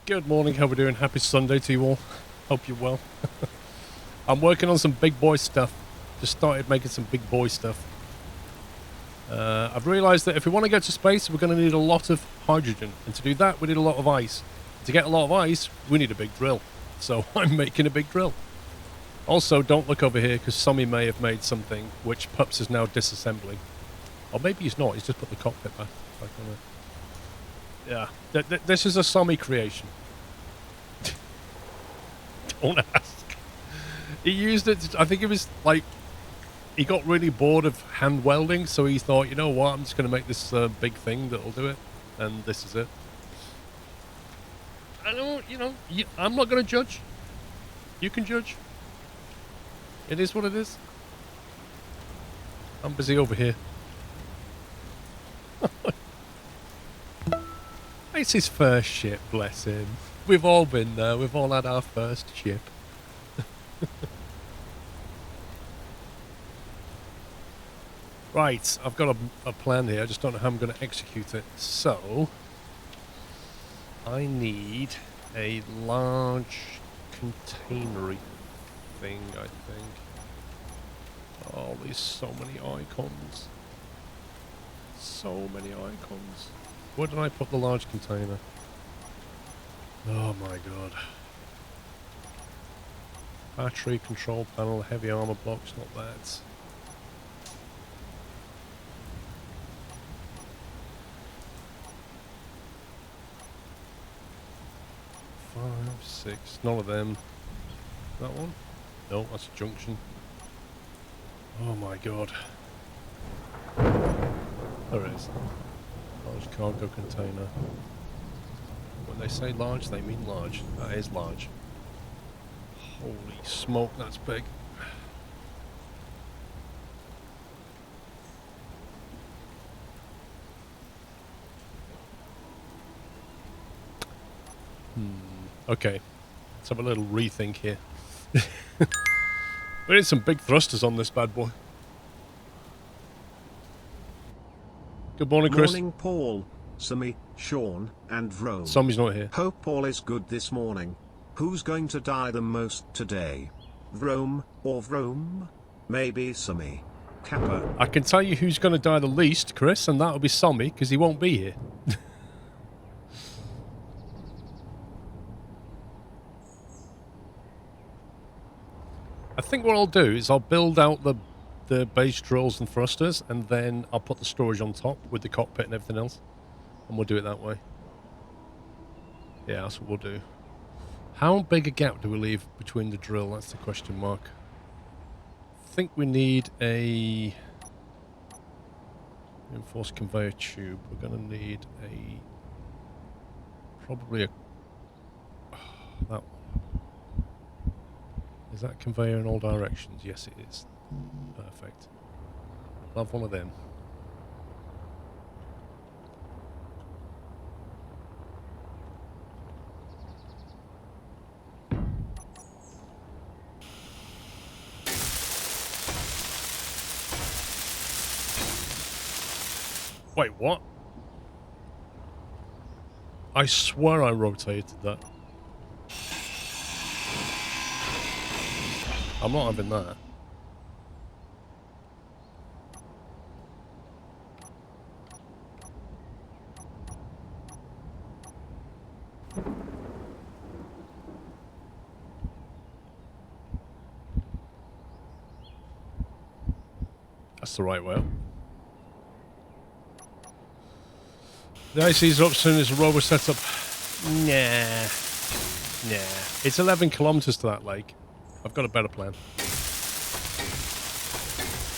Good morning, how we doing? Happy Sunday to you all. Hope you're well. I'm working on some big boy stuff. Just started making some big boy stuff. I've realised that if we want to go to space, we're going to need a lot of hydrogen. And to do that, we need a lot of ice. To get a lot of ice, we need a big drill. So I'm making a big drill. Also, don't look over here, because Sommy may have made something which Pups is now disassembling. Or maybe he's not, he's just put the cockpit back on it. Yeah, this is a Sommy creation. Don't ask. He used it, I think it was like, he got really bored of hand welding, so he thought, you know what, I'm just going to make this big thing that'll do it. And this is it. I don't, I'm not going to judge. You can judge. It is what it is. I'm busy over here. It's his first ship, bless him. We've all been there. We've all had our first ship. Right, I've got a plan here. I just don't know how I'm going to execute it. So, I need a large containery thing, I think. Oh, there's so many icons. So many icons. Where did I put the large container? Oh my god. Battery, control panel, heavy armor blocks, not that. Five, six, none of them. That one? No, that's a junction. Oh my god. There it is. Large cargo container. When they say large, they mean large. That is large. Holy smoke, that's big. Okay. Let's have a little rethink here. We need some big thrusters on this bad boy. Good morning, Chris. Morning, Paul, Sammy, Sean, and Rome. Sammy's not here. Hope all is good this morning. Who's going to die the most today? Rome or Rome? Maybe Sammy. Kappa. I can tell you who's going to die the least, Chris, and that'll be Sammy, because he won't be here. I think what I'll do is I'll build out the base drills and thrusters, and then I'll put the storage on top with the cockpit and everything else, and we'll do it that way. Yeah, that's what we'll do. How big a gap do we leave between the drill? That's the question mark. I think we need a reinforced conveyor tube. We're going to need probably a that one. Is that conveyor in all directions? Yes, it is. Perfect. Love one of them. Wait, what? I swear I rotated that. I'm not having that. That's the right way up. The IC's up soon as the rover set up. Nah. It's 11 kilometers to that lake. I've got a better plan.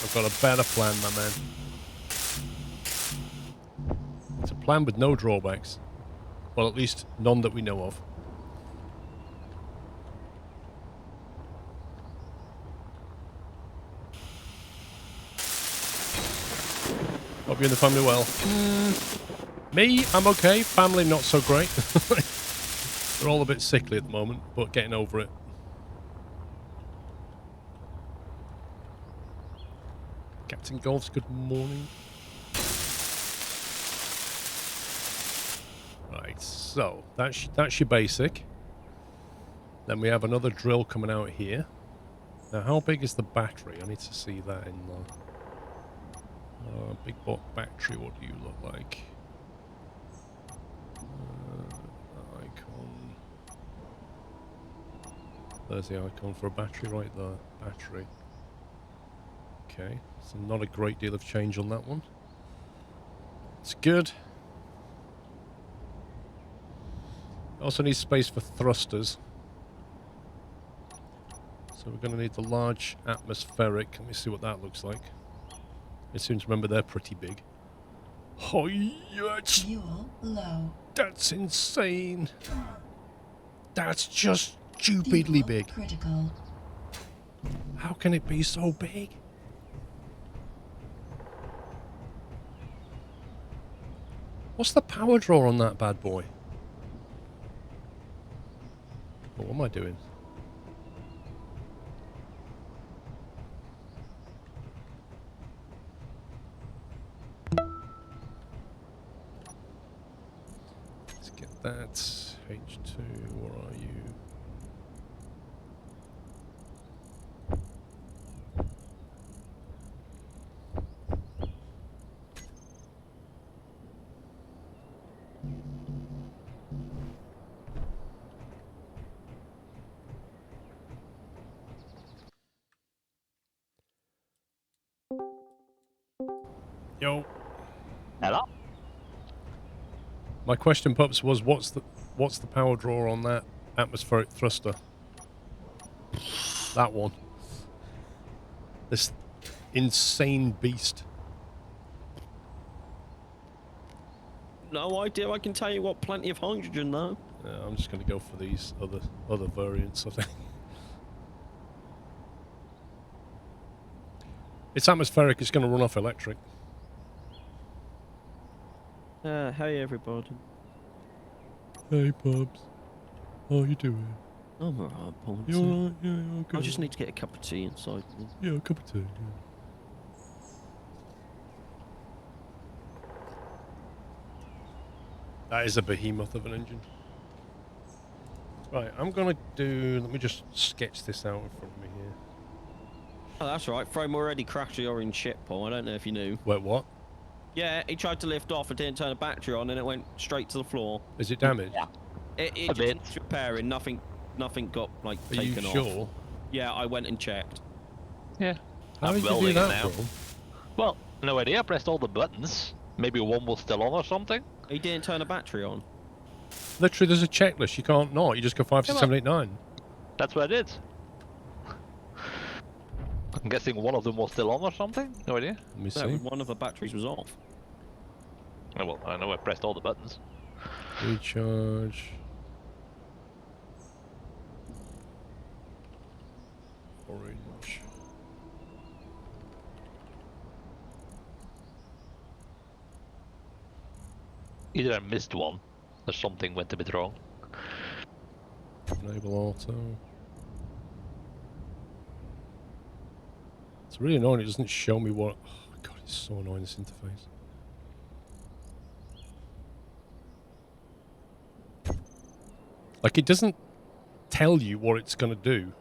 I've got a better plan, my man. It's a plan with no drawbacks. Well, at least none that we know of. Hope you and the family well. Me, I'm okay. Family, not so great. They're all a bit sickly at the moment, but getting over it. Captain Golf's good morning. Right. Right, so that's your basic. Then we have another drill coming out here. Now, how big is the battery? I need to see that in the big bot battery. What do you look like? Icon. There's the icon for a battery right there. Battery. Okay, so not a great deal of change on that one. It's good. Also need space for thrusters. So we're going to need the large atmospheric. Let me see what that looks like. I seem to remember they're pretty big. Oh, yes. Fuel low. That's insane. That's just stupidly Fuel big. critical. How can it be so big? What's the power draw on that bad boy? Oh, what am I doing? Let's get that. H2, where are you? Yo. Hello? My question, Pups, was what's the power draw on that atmospheric thruster? That one. This insane beast. No idea. I can tell you what, plenty of hydrogen though. I'm just going to go for these other variants, I think. It's atmospheric, it's going to run off electric. Hey everybody. Hey, Pups. How you doing? I'm alright, Paul. You alright? Yeah, you're okay. I just need to get a cup of tea inside me. Yeah, a cup of tea, yeah. That is a behemoth of an engine. Right, I'm gonna do... Let me just sketch this out in front of me here. Oh, that's right. Frame already crashed the orange ship, Paul. I don't know if you knew. Wait, what? Yeah, he tried to lift off and didn't turn the battery on, and it went straight to the floor. Is it damaged? Yeah. It A just bit. needs repairing. Nothing got like Are you taken off. sure? Yeah, I went and checked. Yeah. How I'm did you do welding it that, now. bro? Well, no idea. I pressed all the buttons. Maybe one was still on or something. He didn't turn the battery on. Literally, there's a checklist. You can't not. You just go 5, 6, Yeah, 7, 8, 9. That's what I did. I'm guessing one of them was still on or something. No idea. Let me see. No, one of the batteries was off. Oh, well, I know I pressed all the buttons. Recharge. Orange. Either I missed one, or something went a bit wrong. Enable auto. It's really annoying. It doesn't show me what... Oh, God, it's so annoying, this interface. Like, it doesn't tell you what it's going to do.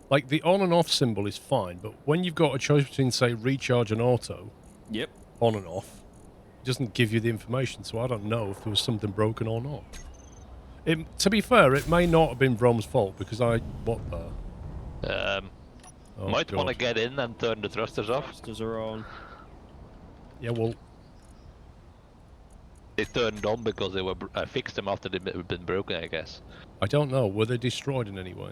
Like, the on and off symbol is fine, but when you've got a choice between, say, recharge and auto, Yep. on and off, it doesn't give you the information, so I don't know if there was something broken or not. To be fair, it may not have been Vrom's fault, because what the... Oh, Might want to God. get in and turn the thrusters off. Thrusters are on. Yeah, well, They turned on because they were. I fixed them after they'd been broken, I guess. I don't know. Were they destroyed in any way?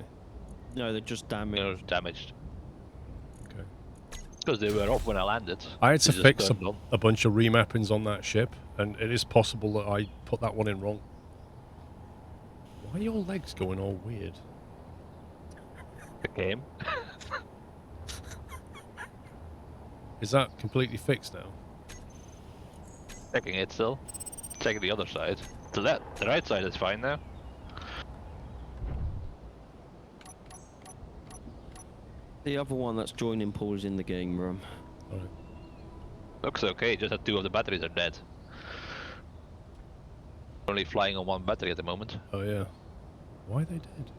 No, they're just They damaged. were damaged Okay. because they were off when I landed. I had to They just fix turned on. a bunch of remappings on that ship, and it is possible that I put that one in wrong. Why are your legs going all weird? The game. Is that completely fixed now? Checking it still. Checking the other side. The right side is fine now. The other one that's joining Paul's in the game room. Alright. Looks okay, just that two of the batteries are dead. only flying on one battery at the moment. Oh, yeah. Why are they dead?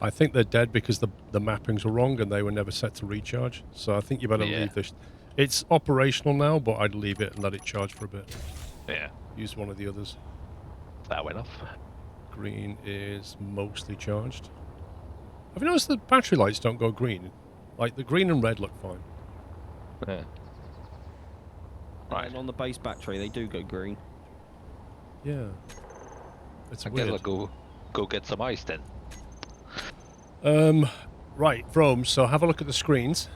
I think they're dead because the mappings were wrong and they were never set to recharge. So I think you better leave this. It's operational now, but I'd leave it and let it charge for a bit. Yeah. Use one of the others. Fair enough. Green is mostly charged. Have you noticed the battery lights don't go green? Like, the green and red look fine. Yeah. Right. And on the base battery, they do go green. Yeah. It's I weird. guess I'll go get some ice then. Right, Rome, so have a look at the screens.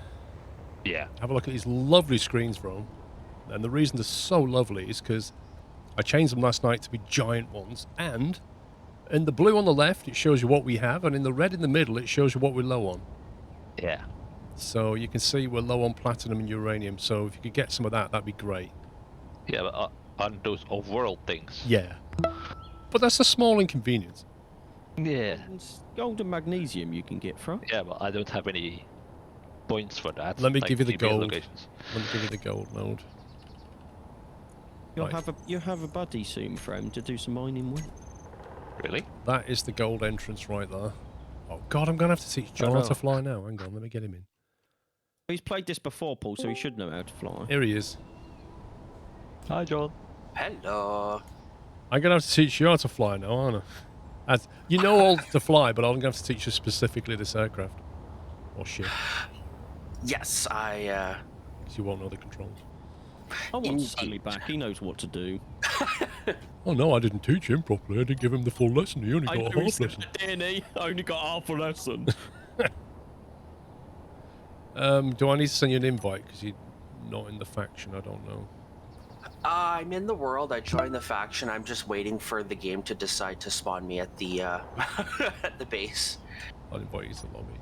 Yeah. Have a look at these lovely screens, Rome. And the reason they're so lovely is because I changed them last night to be giant ones. And in the blue on the left, it shows you what we have. And in the red in the middle, it shows you what we're low on. Yeah. So you can see we're low on platinum and uranium. So if you could get some of that, that'd be great. Yeah, but on those off-world things. Yeah. But that's a small inconvenience. Yeah. It's gold and magnesium you can get from. Yeah, but I don't have any points for that. Let me like give you the GPS gold. locations. Let me give you the gold mode. Right. You'll have a buddy soon, friend, to do some mining with. Really? That is the gold entrance right there. Oh, God, I'm going to have to teach John how to fly now. Hang on, let me get him in. He's played this before, Paul, so he should know how to fly. Here he is. Hi, John. Hello. I'm going to have to teach you how to fly now, aren't I? You know all to fly, but I'm going to have to teach you specifically this aircraft. Or ship. Yes, Because you won't know the controls. I want Sully back. He knows what to do. Oh, no, I didn't teach him properly. I didn't give him the full lesson. He only got a half lesson. Didn't he? I only got half a lesson. Do I need to send you an invite? Because you're not in the faction. I don't know. I'm in the world. I joined the faction. I'm just waiting for the game to decide to spawn me at the at the base. I'll invite you to the lobby.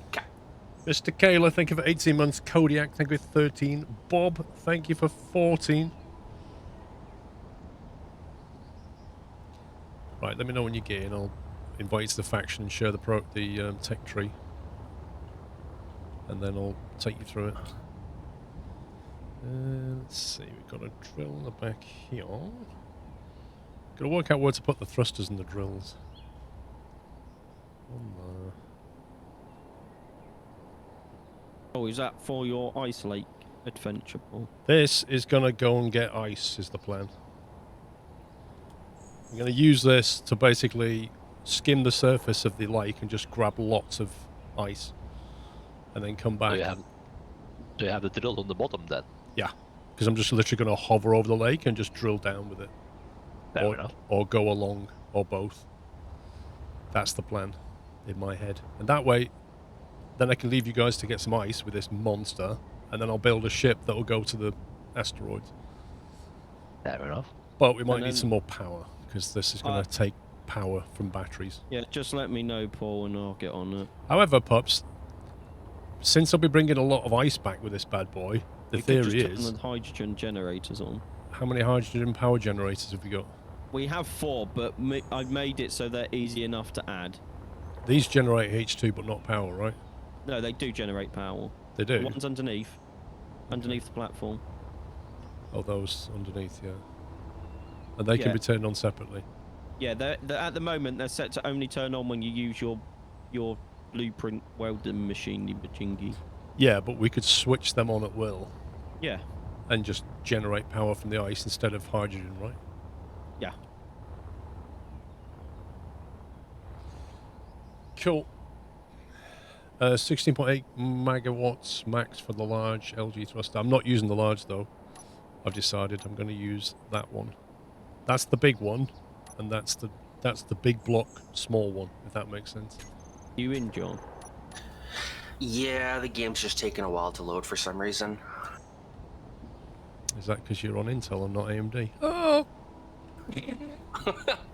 Okay. Mr. Kayla, thank you for 18 months. Kodiak, thank you for 13. Bob, thank you for 14. Right, let me know when you get in. I'll invite you to the faction and share the tech tree. And then I'll take you through it. Let's see, we've got a drill in the back here. Gotta work out where to put the thrusters and the drills. One there. Oh, is that for your Ice Lake adventure, Paul? This is gonna go and get ice, is the plan. I'm gonna use this to basically skim the surface of the lake and just grab lots of ice. And then come back. Do you have the drill on the bottom then? Yeah, because I'm just literally going to hover over the lake and just drill down with it. Fair enough. Or go along, or both. That's the plan in my head. And that way, then I can leave you guys to get some ice with this monster, and then I'll build a ship that will go to the asteroids. Fair enough. But we might need some more power, because this is going to take power from batteries. Yeah, just let me know, Paul, and I'll get on it. However, pups, since I'll be bringing a lot of ice back with this bad boy, the theory is... turn the hydrogen generators on. How many hydrogen power generators have we got? We have 4, but I've made it so they're easy enough to add. These generate H2, but not power, right? No, they do generate power. They do? The one's underneath the platform. Oh, those underneath, yeah. And they can be turned on separately. Yeah, they're at the moment they're set to only turn on when you use your blueprint welding machine, bajingy. Yeah, but we could switch them on at will. Yeah. And just generate power from the ice instead of hydrogen, right? Yeah. Cool. 16.8 megawatts max for the large LG thruster. I'm not using the large though. I've decided I'm going to use that one. That's the big one, and that's the big block small one, if that makes sense. You in, John? Yeah, the game's just taking a while to load for some reason. Is that because you're on Intel and not AMD? Oh!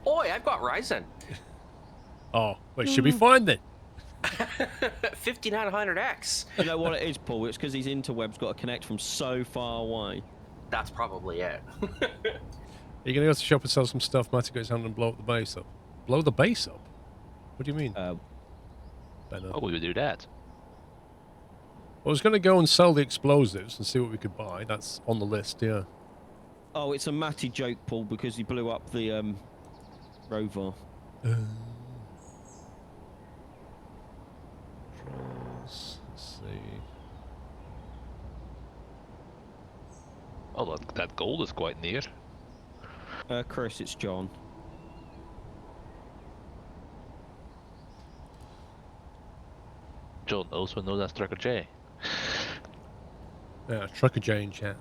Oi, I've got Ryzen. Oh, well, it should be fine then. 5900X. You know what it is, Paul? It's because his interweb's got to connect from so far away. That's probably it. Are you going to go to the shop and sell some stuff? Matty got his hand and blow up the base up. Blow the base up? What do you mean? Better. Oh, we would do that. I was going to go and sell the explosives and see what we could buy. That's on the list, yeah. Oh, it's a Matty joke, Paul, because he blew up the rover. Let's see. Oh, that gold is quite near. Chris, it's John. John, also known as Trucker J. Yeah, Trucker J in chat.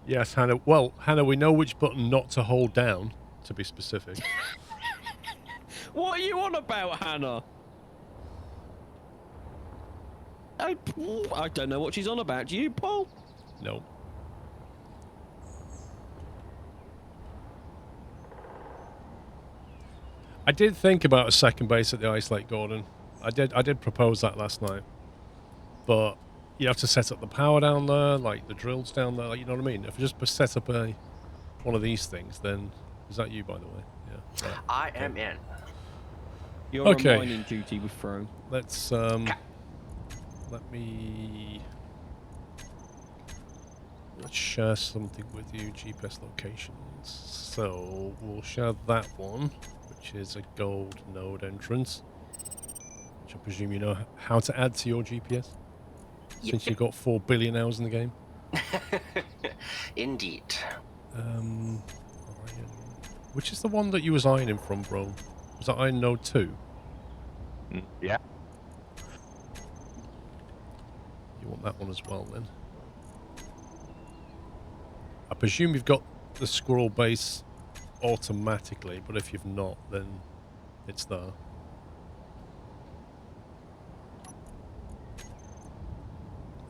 Yes, Hannah. Well, Hannah, we know which button not to hold down, to be specific. What are you on about, Hannah? I don't know what she's on about. Do you, Paul? No. I did think about a second base at the Ice Lake, Gordon. I did propose that last night. But you have to set up the power down there, like the drills down there, like, you know what I mean? If you just set up one of these things, then... Is that you, by the way? Yeah. Right. I am in. You're Okay. on mining duty with Fro. Let's, let's share something with you, GPS locations. So, we'll share that one, which is a gold node entrance. Which I presume you know how to add to your GPS? Since you've got 4 billion hours in the game. Indeed. Iron. Which is the one that you was ironing from, bro? Was that Iron Node 2? Yeah. You want that one as well, then? I presume you've got the squirrel base automatically, but if you've not, then it's there.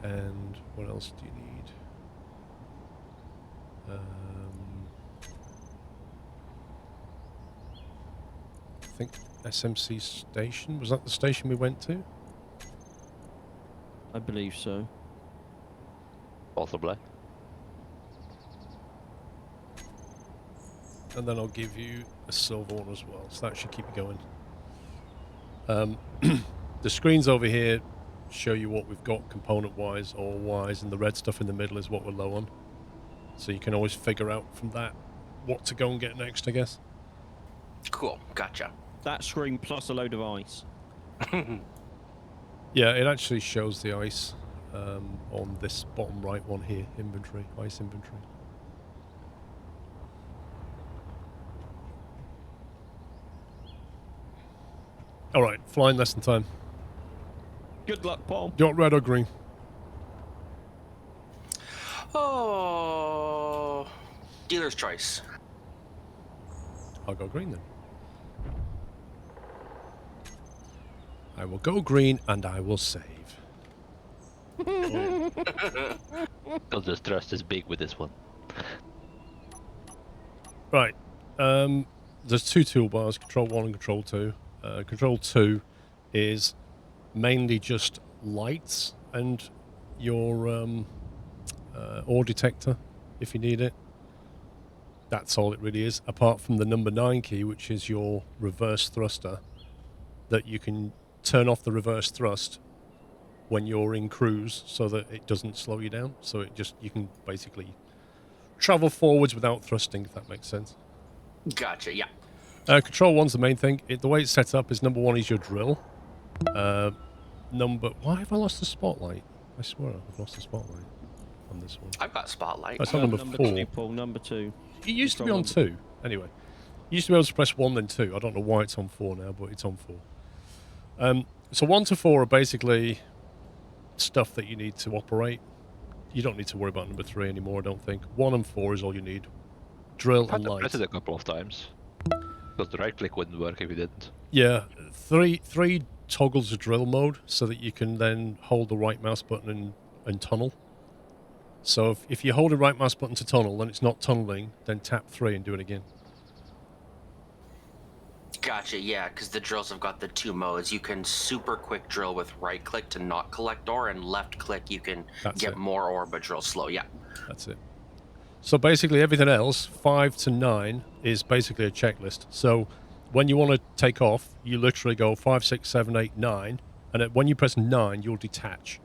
And what else do you need? I think SMC station. Was that the station we went to? I believe so. Possibly. And then I'll give you a silver one as well, so that should keep you going. The screens over here show you what we've got component-wise or wise, and the red stuff in the middle is what we're low on. So you can always figure out from that what to go and get next, I guess. Cool. Gotcha. That screen plus a load of ice. Yeah, it actually shows the ice on this bottom right one here, inventory, ice inventory. Alright, flying lesson time. Good luck, Paul. Do you want red or green? Oh, dealer's choice. I'll go green then. I will go green and I will save. Because the thrust is big with this one. Right. There's two toolbars, Control 1 and Control 2. Control 2 is mainly just lights and your ore detector, if you need it. That's all it really is, apart from the number 9 key, which is your reverse thruster, that you can turn off the reverse thrust when you're in cruise so that it doesn't slow you down. So you can basically travel forwards without thrusting, if that makes sense. Gotcha. Yeah. Control 1's the main thing. The way it's set up is number 1 is your drill. Why have I lost the spotlight? I swear I've lost the spotlight on this one. I've got spotlight. That's on number 4. 2, Paul, number 2. It used to be on 2. Anyway, you used to be able to press 1 then 2. I don't know why it's on 4 now, but it's on 4. So 1 to 4 are basically stuff that you need to operate. You don't need to worry about number 3 anymore, I don't think. 1 and 4 is all you need. Drill I've had and to light. press it a couple of times. Because the right click wouldn't work if you didn't. Yeah, three toggles the drill mode so that you can then hold the right mouse button and tunnel. So if you hold the right mouse button to tunnel, then it's not tunneling, then tap 3 and do it again. Gotcha. Yeah, because the drills have got the 2 modes. You can super quick drill with right click to not collect ore, and left click you can get more ore but drill slow. Yeah. That's it. So basically everything else, 5 to 9, is basically a checklist. So when you want to take off, you literally go 5, 6, 7, 8, 9, And when you press 9, you'll detach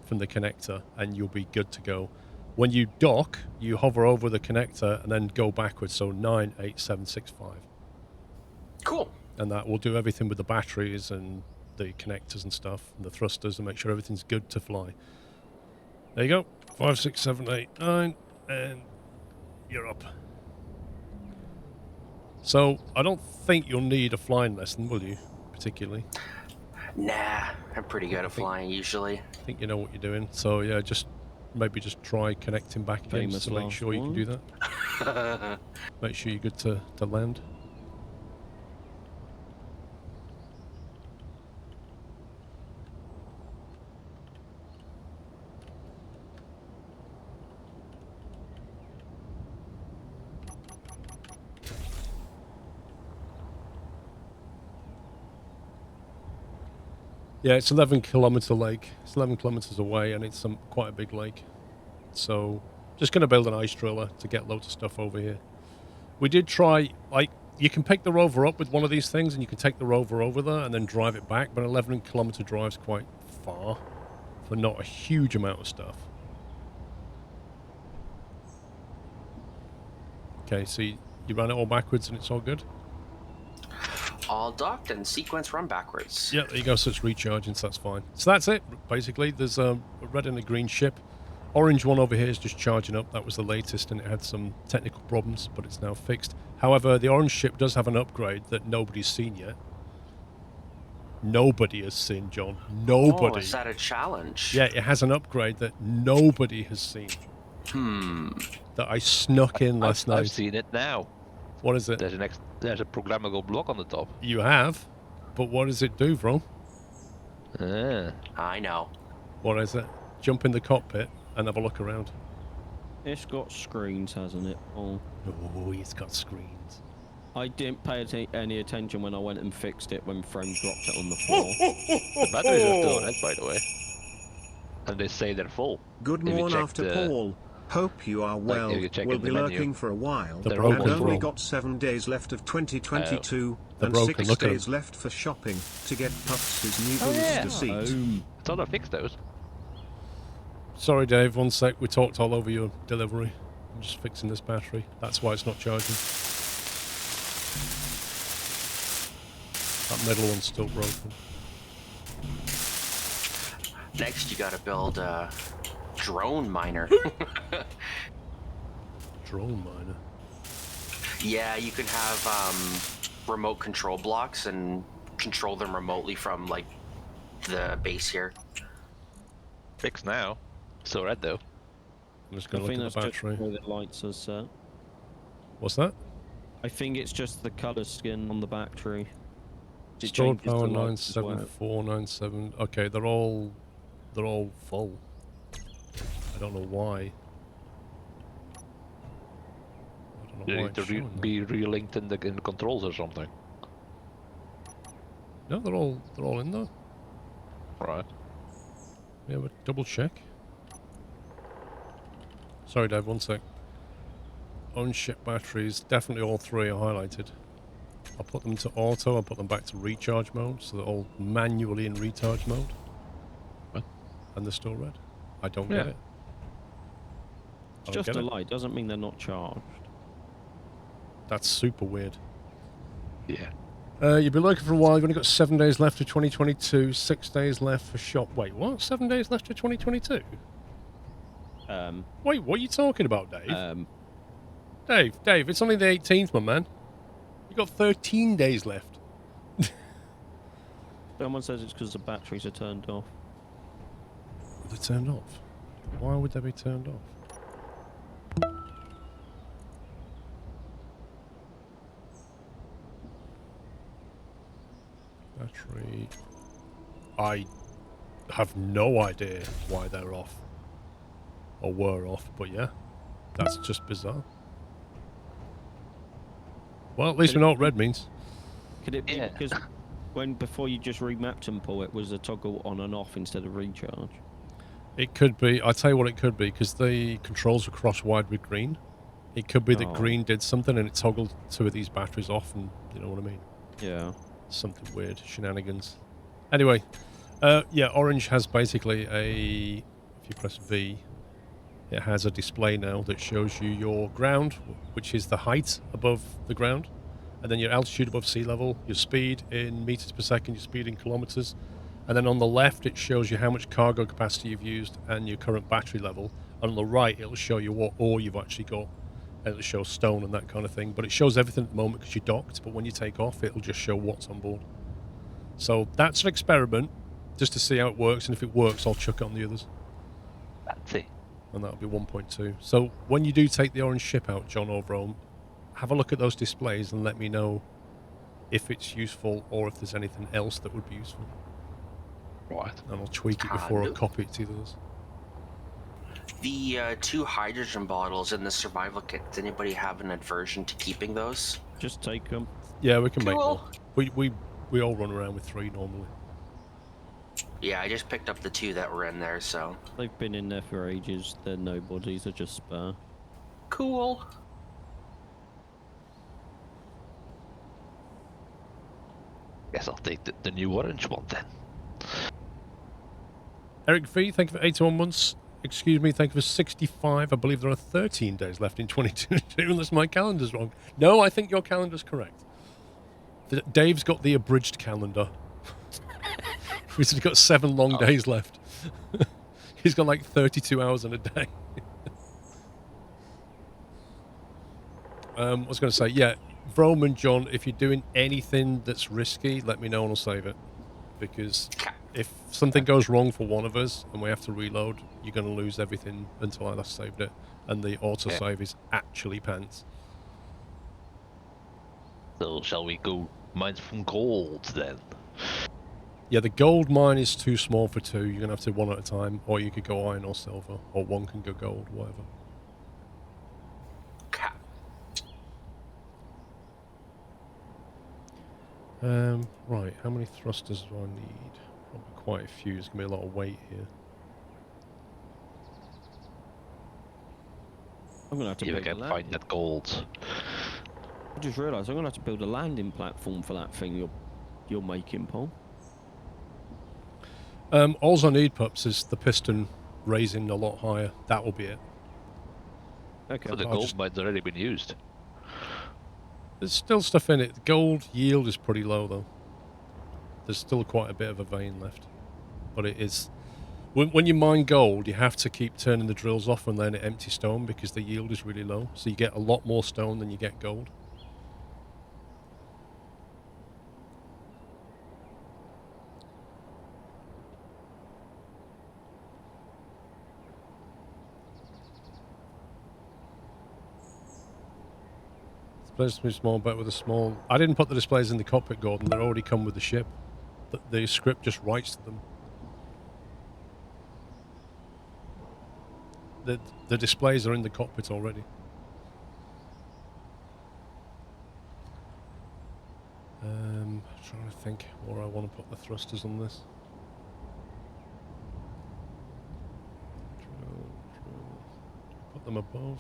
from the connector and you'll be good to go. When you dock, you hover over the connector and then go backwards. So 9, 8, 7, 6, 5. Cool. And that will do everything with the batteries and the connectors and stuff and the thrusters and make sure everything's good to fly. There you go. 5, 6, 7, 8, 9, and you're up. So I don't think you'll need a flying lesson, will you? Particularly. Nah, I'm pretty good at flying usually. I think you know what you're doing. So yeah, maybe just try connecting back again just to make sure you can do that. Make sure you're good to land. Yeah, it's 11-kilometer lake. It's 11 kilometers away, and it's quite a big lake. So, just going to build an ice driller to get loads of stuff over here. We did try, like, you can pick the rover up with one of these things, and you can take the rover over there and then drive it back. But an 11-kilometer drive's quite far for not a huge amount of stuff. Okay, so you ran it all backwards, and it's all good. All docked and sequence run backwards. Yeah, there you go. So it's recharging, so that's fine. So that's it, basically. There's a red and a green ship. Orange one over here is just charging up. That was the latest, and it had some technical problems, but it's now fixed. However, the orange ship does have an upgrade that nobody's seen yet. Nobody has seen, John. Nobody. Oh, is that a challenge? Yeah, it has an upgrade that nobody has seen. That I snuck in last night. I've seen it now. What is it? There's a programmable block on the top. You have? But what does it do, bro? I know. What is it? Jump in the cockpit and have a look around. It's got screens, hasn't it? Oh, it's got screens. I didn't pay any attention when I went and fixed it when Frame dropped it on the floor. The batteries are still on it, by the way. And they say they're full. Good morning after Paul. Hope you are well. We'll be lurking for a while. The and only got 7 days left of 2022 and 6 days left for shopping to get Puffs' new booster seat. I thought I fixed those. Sorry, Dave. 1 sec. We talked all over your delivery. I'm just fixing this battery. That's why it's not charging. That middle one's still broken. Next, you gotta build a drone miner. Drone miner? Yeah, you can have remote control blocks and control them remotely from, like, the base here. Fixed now. Still red, though. I'm just going to look at the battery. Just where the lights are set. What's that? I think it's just the colour skin on the battery. Stored power 97497. Okay, they're all full. I don't know why. They need to be relinked in the controls or something. No, they're all in there. Right. Yeah, but double check. Sorry, Dave. 1 sec. On-ship batteries, definitely all three are highlighted. I'll put them to auto. I'll put them back to recharge mode, so they're all manually in recharge mode. What? And they're still red. I don't get it. It's just a light. Doesn't mean they're not charged. That's super weird. Yeah. You've been looking for a while. You've only got 7 days left of 2022. 6 days left for shop. Wait, what? 7 days left of 2022? Wait, what are you talking about, Dave? Dave, it's only the 18th, my man. You got 13 days left. Someone says it's because the batteries are turned off. They're turned off? Why would they be turned off? Battery. I have no idea why they're off. Or were off, but yeah. That's just bizarre. Well, at least we know what red means. Could it be because before you just remapped them, Paul, it was a toggle on and off instead of recharge? It could be. I'll tell you what it could be, because the controls were cross-wired with green. It could be that green did something and it toggled 2 of these batteries off, and you know what I mean? Yeah. Something weird. Shenanigans. Anyway, Yeah, orange has basically a... If you press V, it has a display now that shows you your ground, which is the height above the ground, and then your altitude above sea level, your speed in meters per second, your speed in kilometers, and then on the left it shows you how much cargo capacity you've used and your current battery level. And on the right it'll show you what ore you've actually got, and it'll show stone and that kind of thing. But it shows everything at the moment because you're docked, but when you take off it'll just show what's on board. So that's an experiment, just to see how it works, and if it works I'll chuck it on the others. Fancy. And that'll be 1.2. So when you do take the orange ship out, John or Rome, have a look at those displays and let me know if it's useful or if there's anything else that would be useful. Right. And I'll tweak it before I copy it to others. The 2 hydrogen bottles in the survival kit, does anybody have an aversion to keeping those? Just take them. Yeah, we can make Cool. more. We all run around with 3 normally. Yeah, I just picked up the 2 that were in there, so... They've been in there for ages. They're nobodies. They're just spare. Cool. Guess I'll take the new orange one then. Eric V, thank you for 81 months. Excuse me, thank you for 65. I believe there are 13 days left in 2022, unless my calendar's wrong. No, I think your calendar's correct. Dave's got the abridged calendar. He's got 7 long days left. He's got like 32 hours in a day. I was going to say, yeah, Vrome and John, if you're doing anything that's risky, let me know and I'll save it. Because if something goes wrong for one of us and we have to reload, you're going to lose everything until I last saved it. And the autosave is actually pants. So shall we go mine some gold then? Yeah, the gold mine is too small for 2. You're going to have to do 1 at a time. Or you could go iron or silver. Or 1 can go gold, whatever. Right, how many thrusters do I need? Probably quite a few. There's going to be a lot of weight here. I'm gonna have to If I build a can find that gold. I just realised I'm gonna have to build a landing platform for that thing you're making, Paul. All I need, Pups, is the piston raising a lot higher. That will be it. Okay. So the gold mine's already been used. There's still stuff in it. The gold yield is pretty low, though. There's still quite a bit of a vein left. But it is... When you mine gold, you have to keep turning the drills off and letting it empty stone because the yield is really low. So you get a lot more stone than you get gold. Displays too small, but with a small... I didn't put the displays in the cockpit, Gordon. They already come with the ship. The script just writes to them. The displays are in the cockpit already. I'm trying to think where I want to put the thrusters on this. Put them above.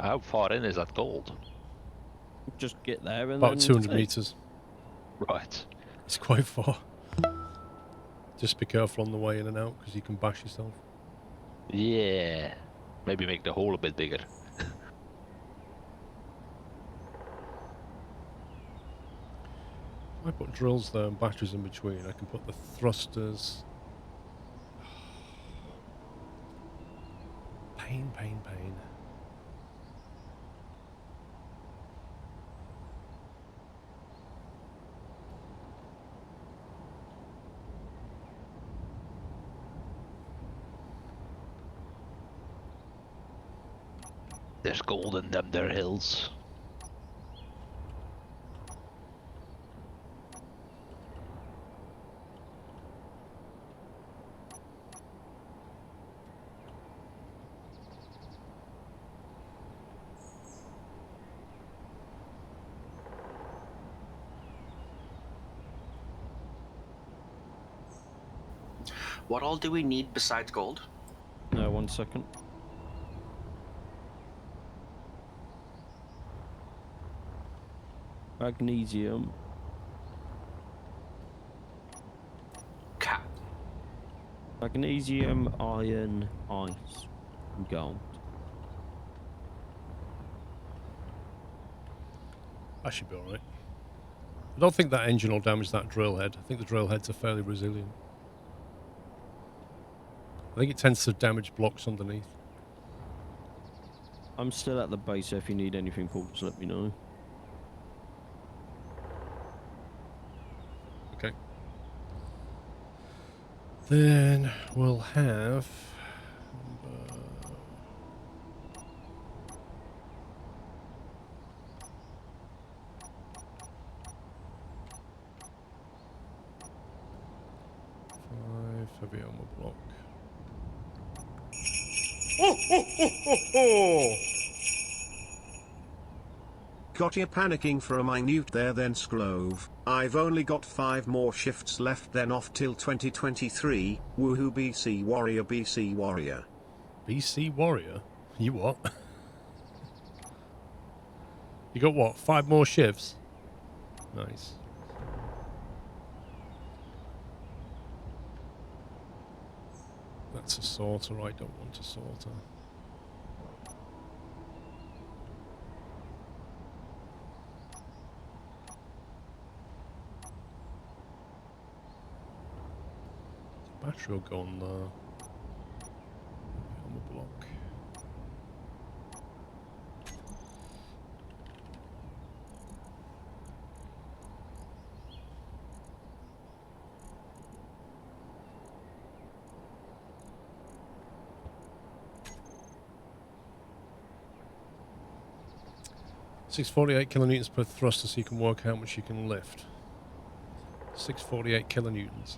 How far in is that gold? Just get there and About then 200 take. meters. Right. It's quite far. Just be careful on the way in and out because you can bash yourself. Yeah. Maybe make the hole a bit bigger. I put drills there and batteries in between. I can put the thrusters. Pain, pain, pain. There's gold in them there hills. What all do we need besides gold? No, 1 second. Magnesium. Magnesium, iron, ice, and gold. I should be alright. I don't think that engine will damage that drill head. I think the drill heads are fairly resilient. I think it tends to damage blocks underneath. I'm still at the base, so if you need anything, Paul, just let me know. Okay. Then we'll have... heavy armor block. Got you panicking for a minute there then, Scrove. I've only got 5 more shifts left then off till 2023. Woohoo, BC Warrior, BC Warrior. BC Warrior? You what? You got what? 5 more shifts? Nice. That's a sorter. I don't want a sorter. Battery will go on the block. $648 kilonewtons per thruster, so you can work out how much you can lift. 648 kilonewtons.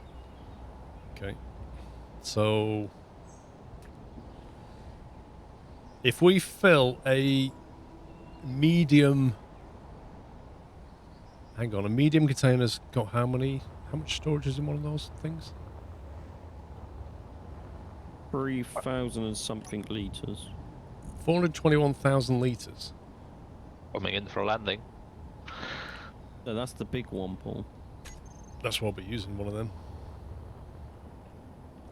Okay. So if we fill a medium, hang on, a medium container's got how much storage is in one of those things? 3,000 and something litres. 421,000 litres. Coming in for landing. No, that's the big one, Paul. That's what I'll be using, one of them.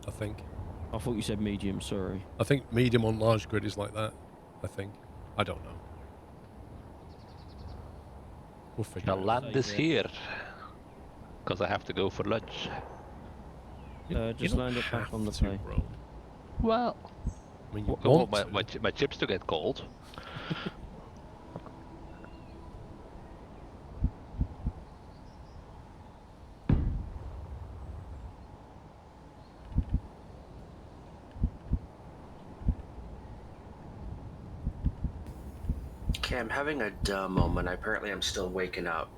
I think. I thought you said medium, sorry. I think medium on large grid is like that. I think. I don't know. We'll figure The it out. land is here. Because I have to go for lunch. Just land it back on the plane. Bro. Well, I mean, you I want want my chips to get cold. Okay, I'm having a dumb moment. Apparently, I'm still waking up.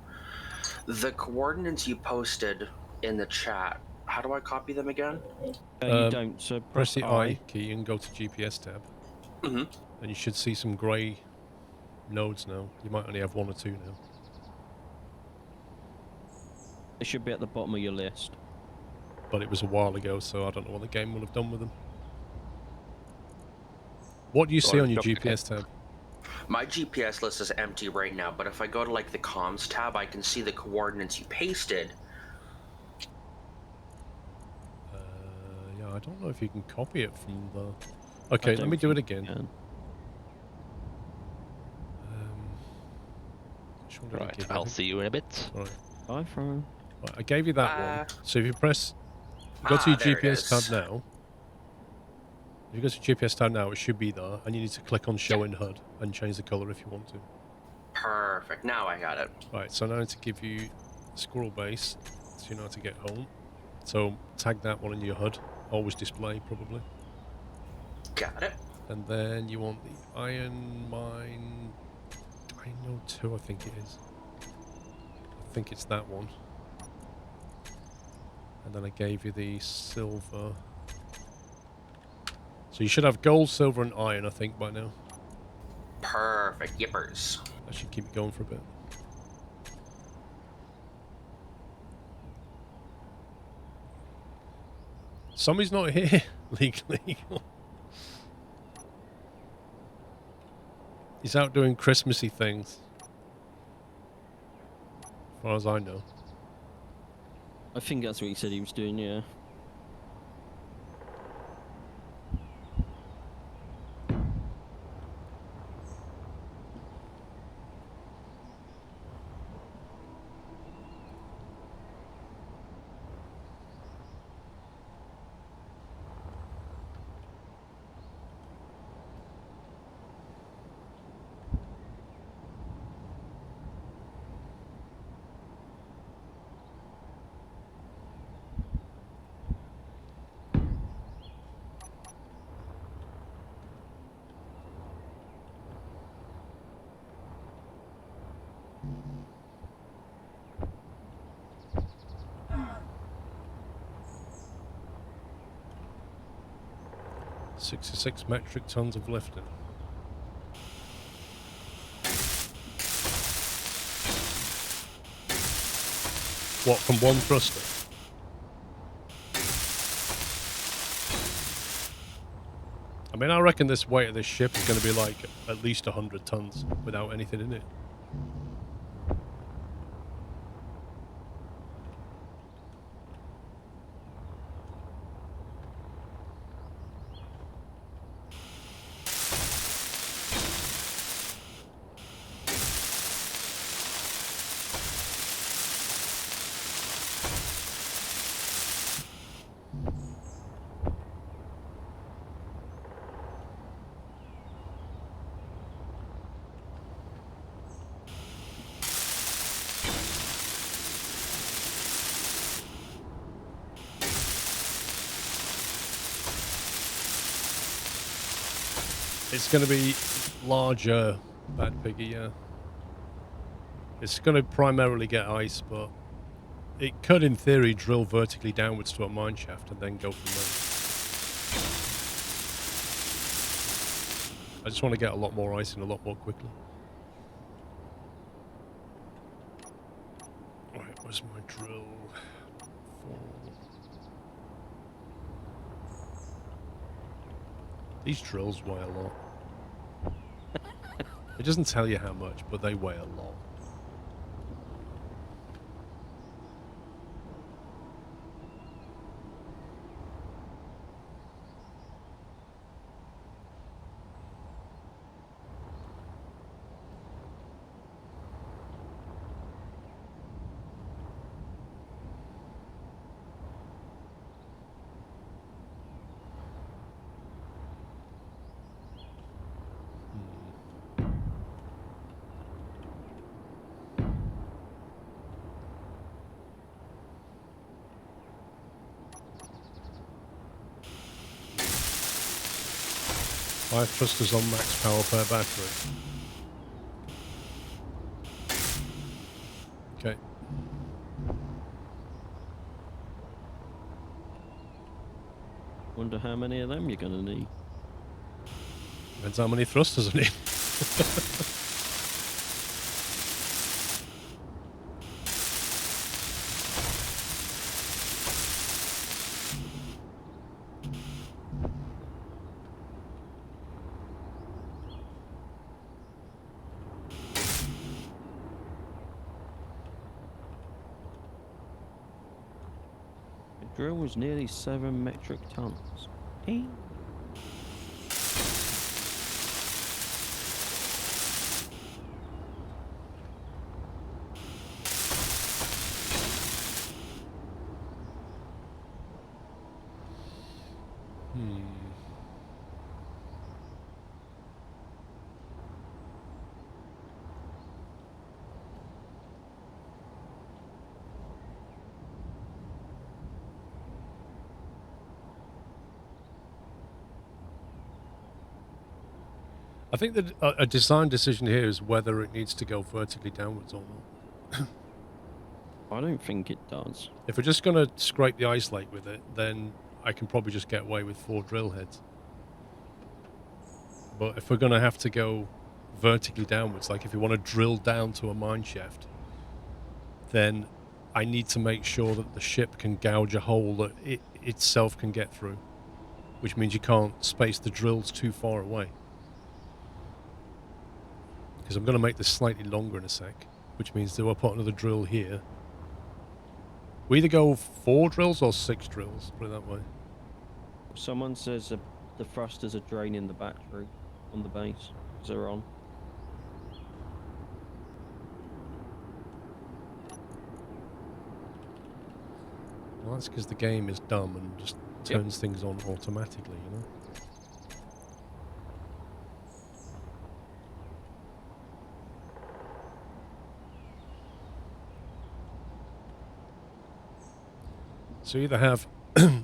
The coordinates you posted in the chat, how do I copy them again? You don't, so press the I key and go to GPS tab. Mm-hmm. And you should see some grey nodes now. You might only have 1 or 2 now. It should be at the bottom of your list. But it was a while ago, so I don't know what the game will have done with them. What do you see on your GPS tab? My GPS list is empty right now, but if I go to like the comms tab, I can see the coordinates you pasted. Yeah, I don't know if you can copy it from the... Okay, let me do it again. Right, I'll see you in a bit. Right. Bye, Fran. Right, I gave you that one. So if you press... Go to your GPS tab now. If you go to GPS tab now, it should be there, and you need to click on Show in HUD and change the color if you want to. Perfect. Now I got it. Right, so now I need to give you Squirrel Base, so you know how to get home. So tag that one in your HUD. Always display, probably. Got it. And then you want the Iron Mine... Iron Node 2, I think it is. I think it's that one. And then I gave you the silver... So you should have gold, silver, and iron, I think, by now. Perfect. Yippers. That should keep you going for a bit. Somebody's not here legally. He's out doing Christmassy things. As far as I know. I think that's what he said he was doing, yeah. 66 metric tons of lifting. What, from one thruster? I mean, I reckon this weight of this ship is going to be like at least 100 tons without anything in it. It's going to be larger, Bad Piggy, yeah. It's going to primarily get ice, but it could, in theory, drill vertically downwards to a mine shaft and then go from there. I just want to get a lot more ice in a lot more quickly. Right, where's my drill? 4. These drills weigh a lot. It doesn't tell you how much, but they weigh a lot. Five thrusters on max power per battery. Okay. Wonder how many of them you're going to need. Depends how many thrusters I need. The drill was nearly 7 metric tons. Hey. I think that a design decision here is whether it needs to go vertically downwards or not. I don't think it does. If we're just going to scrape the ice lake with it, then I can probably just get away with 4 drill heads. But if we're going to have to go vertically downwards, like if you want to drill down to a mine shaft, then I need to make sure that the ship can gouge a hole that it itself can get through, which means you can't space the drills too far away. Because I'm going to make this slightly longer in a sec, which means that we'll put another drill here. We either go 4 drills or 6 drills, put it that way. Someone says the thrusters are draining the battery on the base because they're on. Well, that's because the game is dumb and just turns things on automatically, you know? So you either have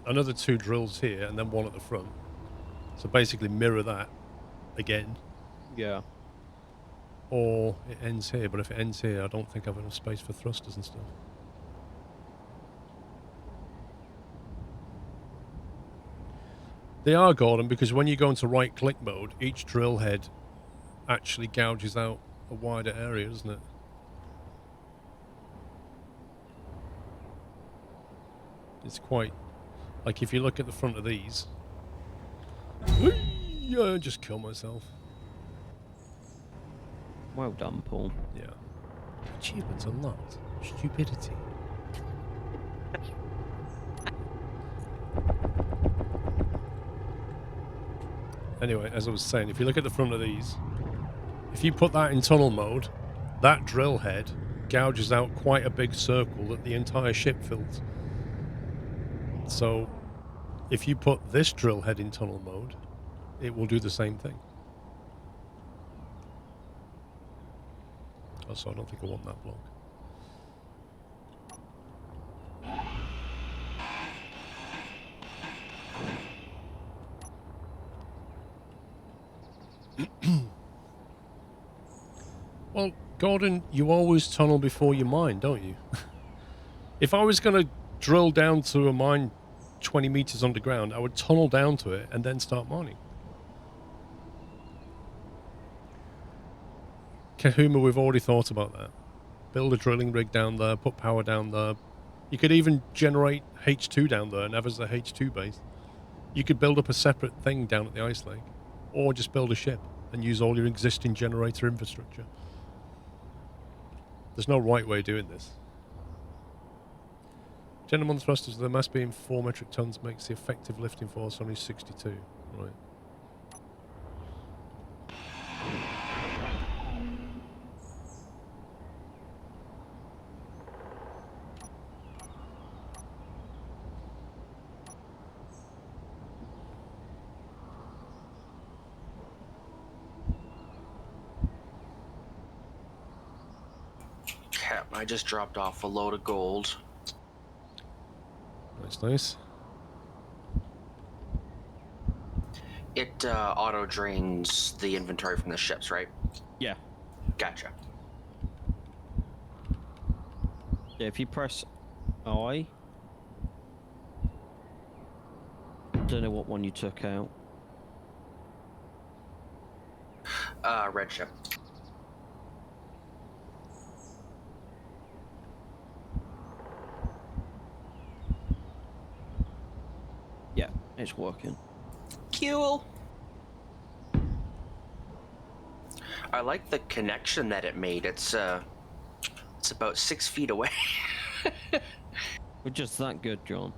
another 2 drills here and then 1 at the front. So basically mirror that again. Yeah. Or it ends here, but if it ends here, I don't think I've enough space for thrusters and stuff. They are, Gordon, because when you go into right-click mode, each drill head actually gouges out a wider area, doesn't it? It's quite... Like, if you look at the front of these... I just kill myself. Well done, Paul. Yeah. Achievements unlocked. Stupidity. Anyway, as I was saying, if you look at the front of these, if you put that in tunnel mode, that drill head gouges out quite a big circle that the entire ship fills. So, if you put this drill head in tunnel mode, it will do the same thing. Also, I don't think I want that block. Well, Gordon, you always tunnel before you mine, don't you? If I was going to drill down to a mine 20 meters underground, I would tunnel down to it and then start mining. Kahuma, we've already thought about that. Build a drilling rig down there, put power down there. You could even generate H2 down there and have as a H2 base. You could build up a separate thing down at the ice lake. Or just build a ship and use all your existing generator infrastructure. There's no right way of doing this. Gentleman thrusters, the mass being 4 metric tons makes the effective lifting force only 62. Right. I just dropped off a load of gold. That's nice. It auto drains the inventory from the ships, right? Yeah. Gotcha. Yeah, if you press I... Don't know what one you took out. Red ship. Yeah, it's working. Cool. I like the connection that it made. It's about 6 feet away. We're just that good, John.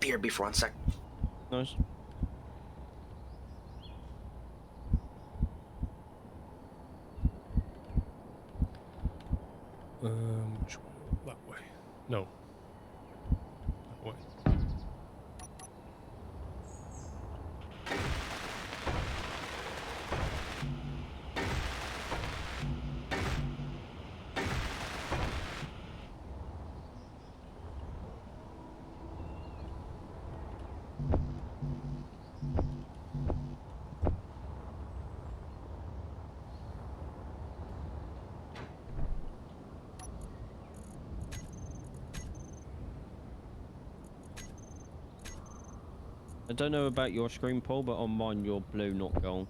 BRB for 1 sec. Nice. Which way? That way. No. That way. I don't know about your screen, Paul, but on mine you're blue, not gold.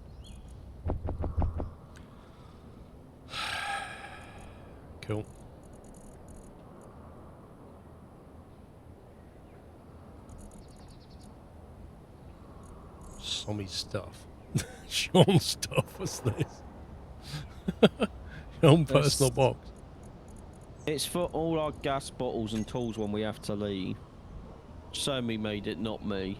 Cool. Sommy's stuff. Sean's stuff, what's this? Your own personal box. It's for all our gas bottles and tools when we have to leave. Somi made it, not me.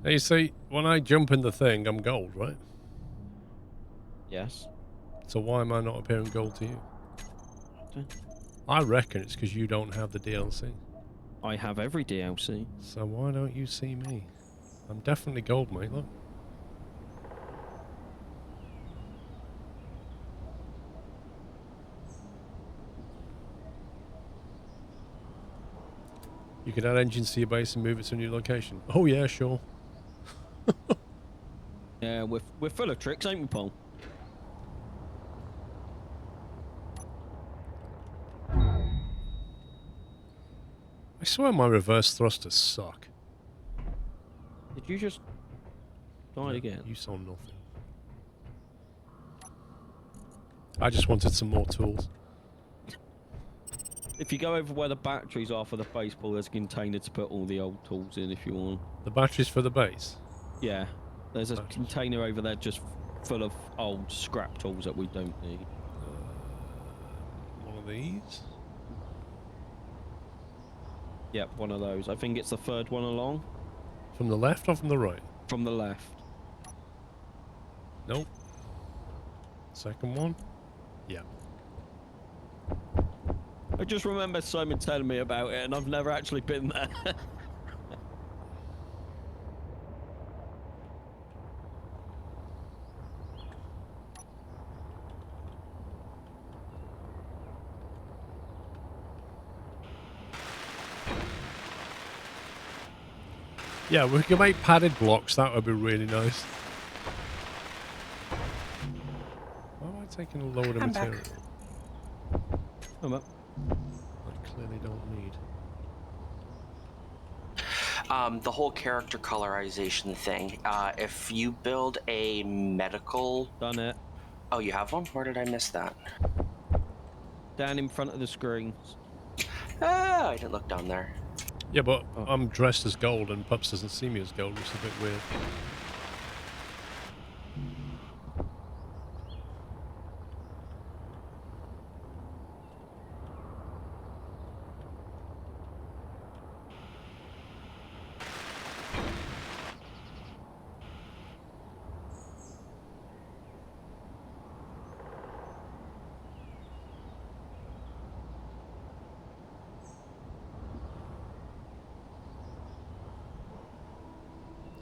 Now you see, when I jump in the thing, I'm gold, right? Yes. So why am I not appearing gold to you? I reckon it's because you don't have the DLC. I have every DLC. So why don't you see me? I'm definitely gold, mate, look. You can add engines to your base and move it to a new location. Oh yeah, sure. Yeah, we're full of tricks, ain't we, Paul? I swear my reverse thrusters suck. Did you just die again? You saw nothing. I just wanted some more tools. If you go over where the batteries are for the base, Paul, there's a container to put all the old tools in if you want. The batteries for the base? Yeah. There's a container over there just full of old scrap tools that we don't need. One of these? Yep, one of those. I think it's the third one along. From the left or from the right? From the left. Nope. Second one? Yeah. I just remember Simon telling me about it, and I've never actually been there. Yeah, we can make padded blocks. That would be really nice. Why am I taking a load of material? I'm up. I clearly don't need. The whole character colorization thing. If you build a medical... Done it. Oh, you have one? Where did I miss that? Down in front of the screens. Ah, I didn't look down there. Yeah, but I'm dressed as gold and Pups doesn't see me as gold, which is a bit weird.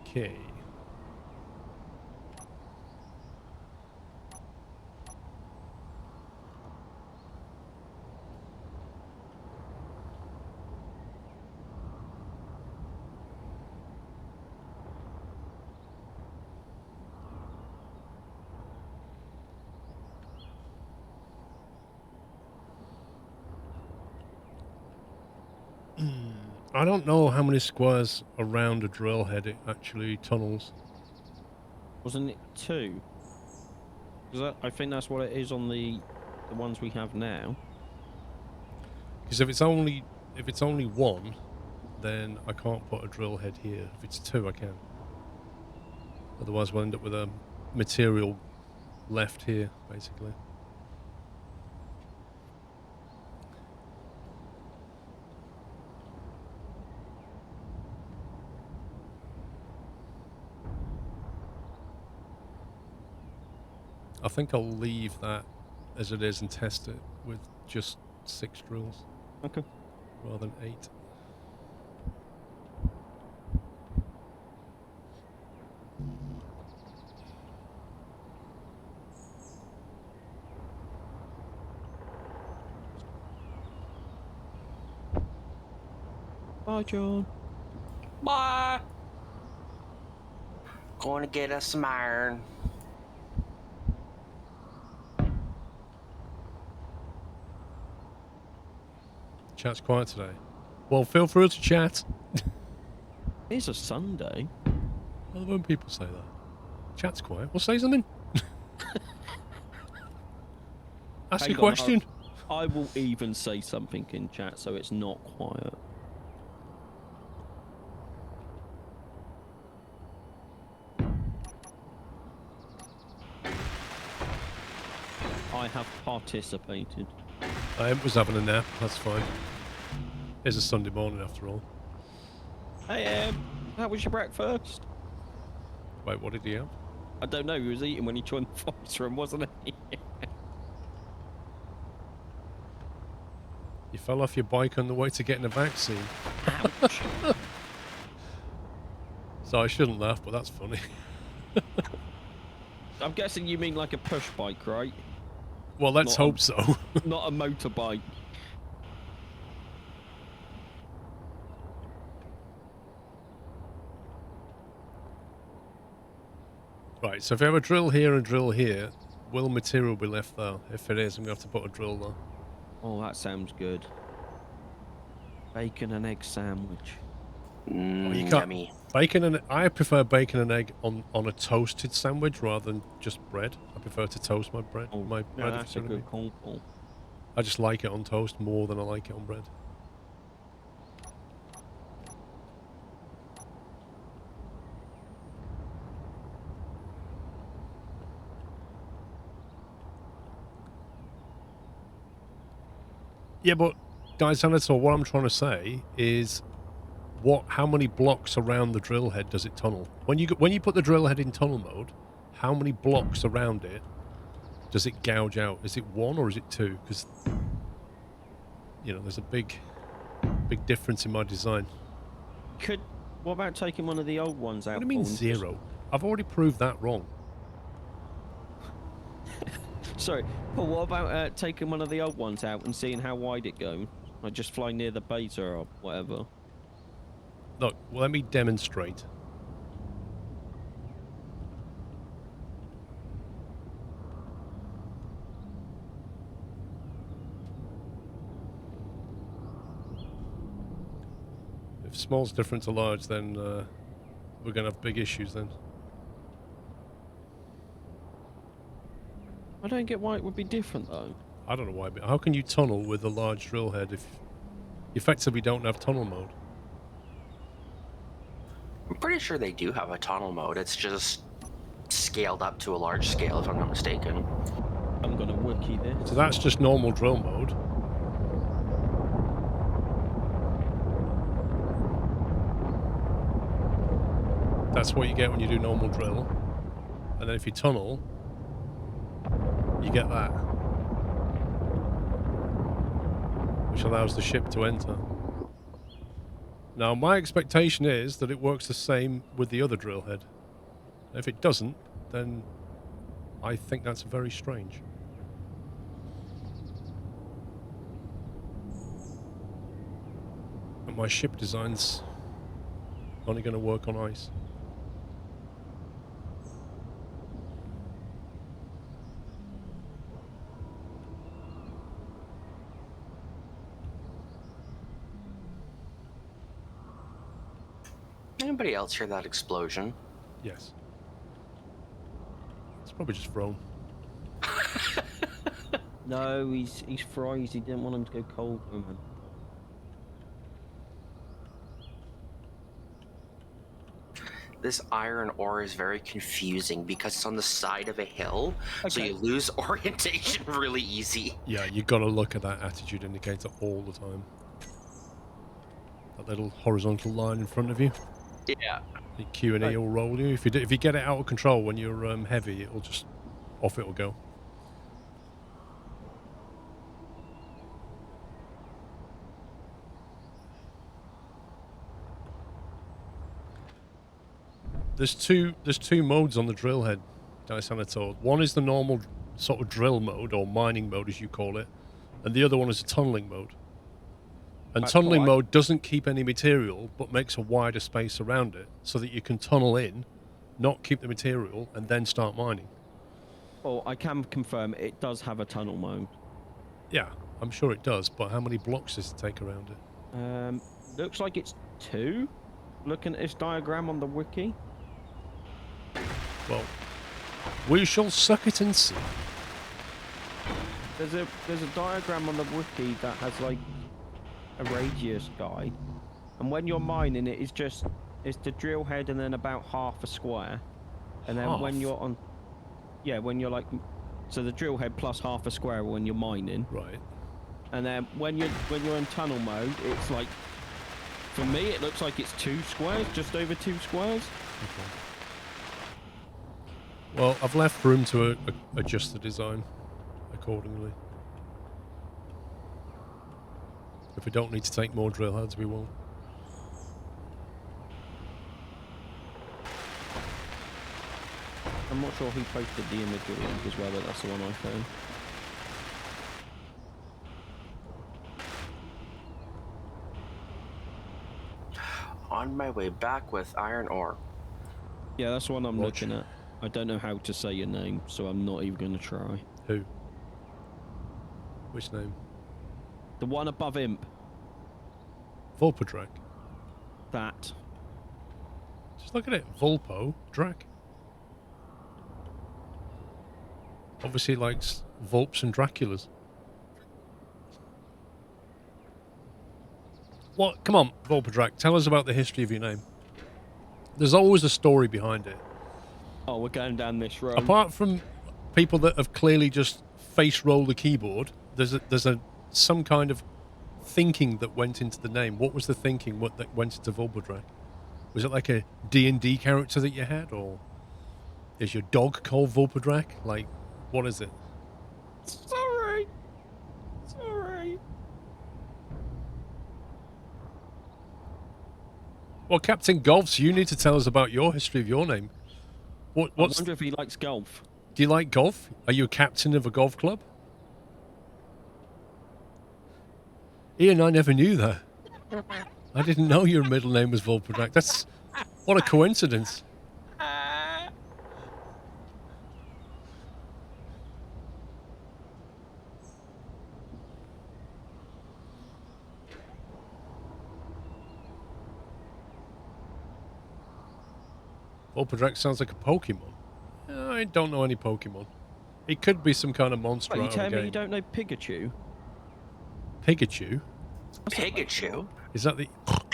Okay. I don't know how many squares around a drill head it actually tunnels. Wasn't it 2? I think that's what it is on the ones we have now. Because if it's only 1, then I can't put a drill head here. If it's 2, I can. Otherwise, we'll end up with a material left here, basically. I think I'll leave that as it is and test it with just 6 drills. Okay. Rather than 8. Bye, John. Bye! Going to get us some iron. Chat's quiet today. Well, feel free to chat. It's a Sunday. Well, when people say that. Chat's quiet. Well, say something. Ask a question. I will even say something in chat so it's not quiet. I have participated. I was having a nap. That's fine. It's a Sunday morning after all. Hey, how was your breakfast? Wait, what did he have? I don't know. He was eating when he joined the voice room, wasn't he? You fell off your bike on the way to getting a vaccine. Ouch. So I shouldn't laugh, but that's funny. I'm guessing you mean like a push bike, right? Well, let's hope so. Not a motorbike. Right, so if I have a drill here and drill here, will material be left there? If it is, I'm going to have to put a drill there. Oh, that sounds good. Bacon and egg sandwich. Oh, you can't. Yummy. Bacon and I prefer bacon and egg on a toasted sandwich rather than just bread. I prefer to toast my bread. Oh, my bread that's a good call, Paul. I just like it on toast more than I like it on bread. Yeah, but guys, Senator, what I'm trying to say is, how many blocks around the drill head does it tunnel? When you put the drill head in tunnel mode, how many blocks around it does it gouge out? Is it 1 or is it 2? Because there's a big difference in my design. What about taking one of the old ones out? What do you mean 0? I've already proved that wrong. Sorry, Paul, what about taking one of the old ones out and seeing how wide it goes? Or just fly near the beta or whatever? Look, let me demonstrate. If small's different to large, then we're going to have big issues then. I don't get why it would be different, though. I don't know why, but how can you tunnel with a large drill head if you effectively don't have tunnel mode? I'm pretty sure they do have a tunnel mode. It's just scaled up to a large scale, if I'm not mistaken. I'm going to wiki this. So that's just normal drill mode. That's what you get when you do normal drill. And then if you tunnel, you get that, which allows the ship to enter. Now, my expectation is that it works the same with the other drill head. If it doesn't, then I think that's very strange. But my ship design's only going to work on ice. Anybody else hear that explosion? Yes. It's probably just thrown. No, he's fries. He didn't want him to go cold, woman. This iron ore is very confusing because it's on the side of a hill, so Okay. you lose orientation really easy. Yeah, you got to look at that attitude indicator all the time. That little horizontal line in front of you. Yeah. The Q and E will roll you. If you get it out of control when you're heavy, it'll just it'll go. There's two modes on the drill head, Disanatol. One is the normal sort of drill mode or mining mode, as you call it, and the other one is a tunneling mode. And tunneling mode doesn't keep any material, but makes a wider space around it so that you can tunnel in, not keep the material, and then start mining. Well, I can confirm it does have a tunnel mode. Yeah, I'm sure it does, but how many blocks does it take around it? Looks like it's 2. Looking at this diagram on the wiki. Well, we shall suck it and see. There's a diagram on the wiki that has like a radius guide, and when you're mining it's the drill head and then about half a square, and then when you're on, when you're like, so the drill head plus half a square when you're mining, right? And then when you're in tunnel mode, it's like, for me it looks like it's 2 squares, just over 2 squares. Okay. Well, I've left room to adjust the design accordingly. If we don't need to take more drill heads, we won't. I'm not sure who posted the image of it as well, but that's the one I found. On my way back with iron ore. Yeah, that's the one I'm looking at. I don't know how to say your name, so I'm not even going to try. Who? Which name? The one above Imp. Vulpodrak. That. Just look at it. Vulpo Drac. Obviously he likes Vulps and Draculas. What? Come on, Vulpodrak. Tell us about the history of your name. There's always a story behind it. Oh, we're going down this road. Apart from people that have clearly just face roll the keyboard, there's some kind of thinking that went into the name. What was the thinking that went into Vulpodrak? Was it like a D&D character that you had, or is your dog called Vulpodrak? Like, what is it? Sorry. Well, Captain Golfs, you need to tell us about your history of your name. I wonder if he likes golf. Do you like golf? Are you a captain of a golf club? Ian, I never knew that. I didn't know your middle name was Vulpodrak. That's... what a coincidence. Vulpodrak sounds like a Pokemon. I don't know any Pokemon. It could be some kind of monster. Are you out of a telling me game. you don't know Pikachu? Pikachu? Pikachu? Is that the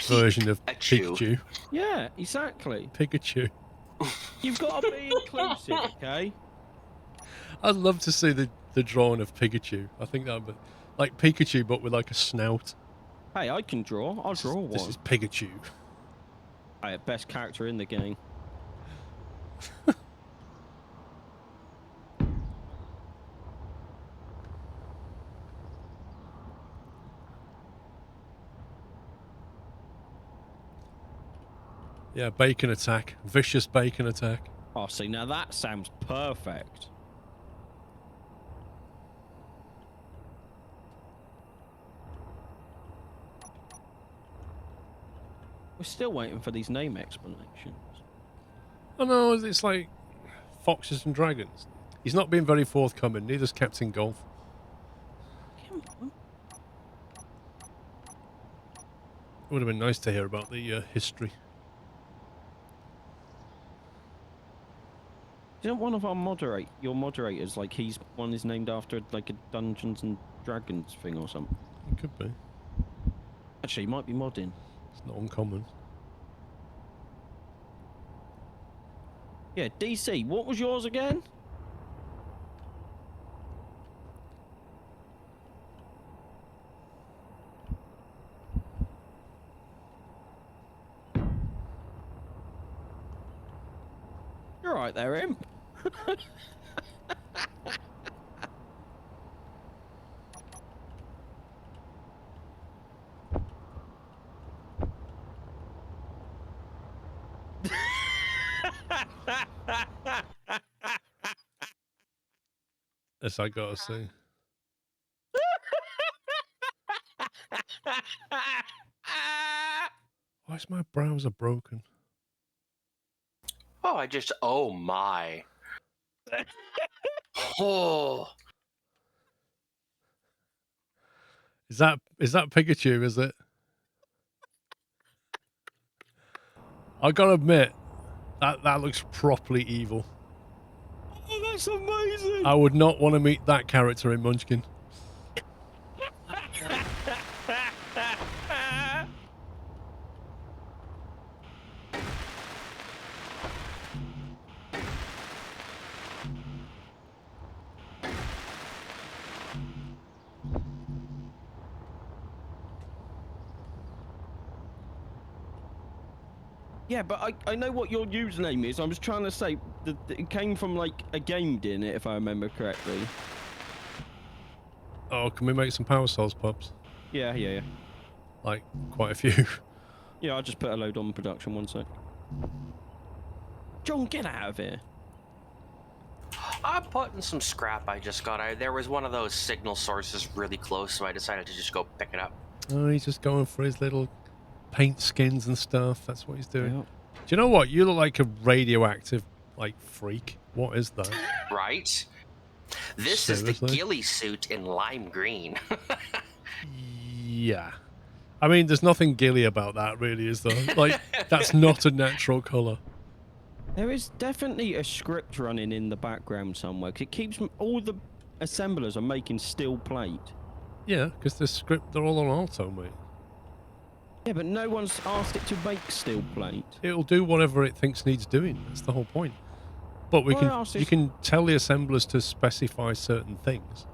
version of Pikachu? Yeah, exactly. Pikachu. You've got to be inclusive, okay? I'd love to see the drawing of Pikachu. I think that would be like Pikachu, but with like a snout. Hey, I can draw. I'll draw one. This is Pikachu. Hey, best character in the game. Yeah, bacon attack. Vicious bacon attack. Oh, see, now that sounds perfect. We're still waiting for these name explanations. Oh no, it's like foxes and dragons. He's not being very forthcoming, neither's Captain Golf. Come on. It would have been nice to hear about the history. Isn't one of our your moderators, like he's one is named after like a Dungeons and Dragons thing or something? It could be. Actually, he might be modding. It's not uncommon. Yeah, DC, what was yours again? You're right there, Imp. As I gotta say. Why is my browser broken? Oh, oh my. Oh. Is that Pikachu, is it? I gotta admit, that looks properly evil. Oh, that's amazing! I would not want to meet that character in Munchkin. Yeah, but I know what your username is. I was trying to say that it came from like a game, didn't it, if I remember correctly? Oh, can we make some Power Souls pups? Yeah. Like, quite a few. Yeah, I'll just put a load on production, 1 sec. John, get out of here. I'm putting some scrap I just got. There was one of those signal sources really close, so I decided to just go pick it up. Oh, he's just going for his little paint skins and stuff. That's what he's doing. Yep. Do you know what? You look like a radioactive like freak. What is that? Right? This Seriously? is the ghillie suit in lime green. Yeah. I mean, there's nothing ghillie about that, really, is there? Like, that's not a natural colour. There is definitely a script running in the background somewhere, because it keeps all the assemblers are making steel plate. Yeah, because they're all on auto, mate. Yeah, but no one's asked it to make steel plate. It'll do whatever it thinks needs doing. That's the whole point. But you can tell the assemblers to specify certain things.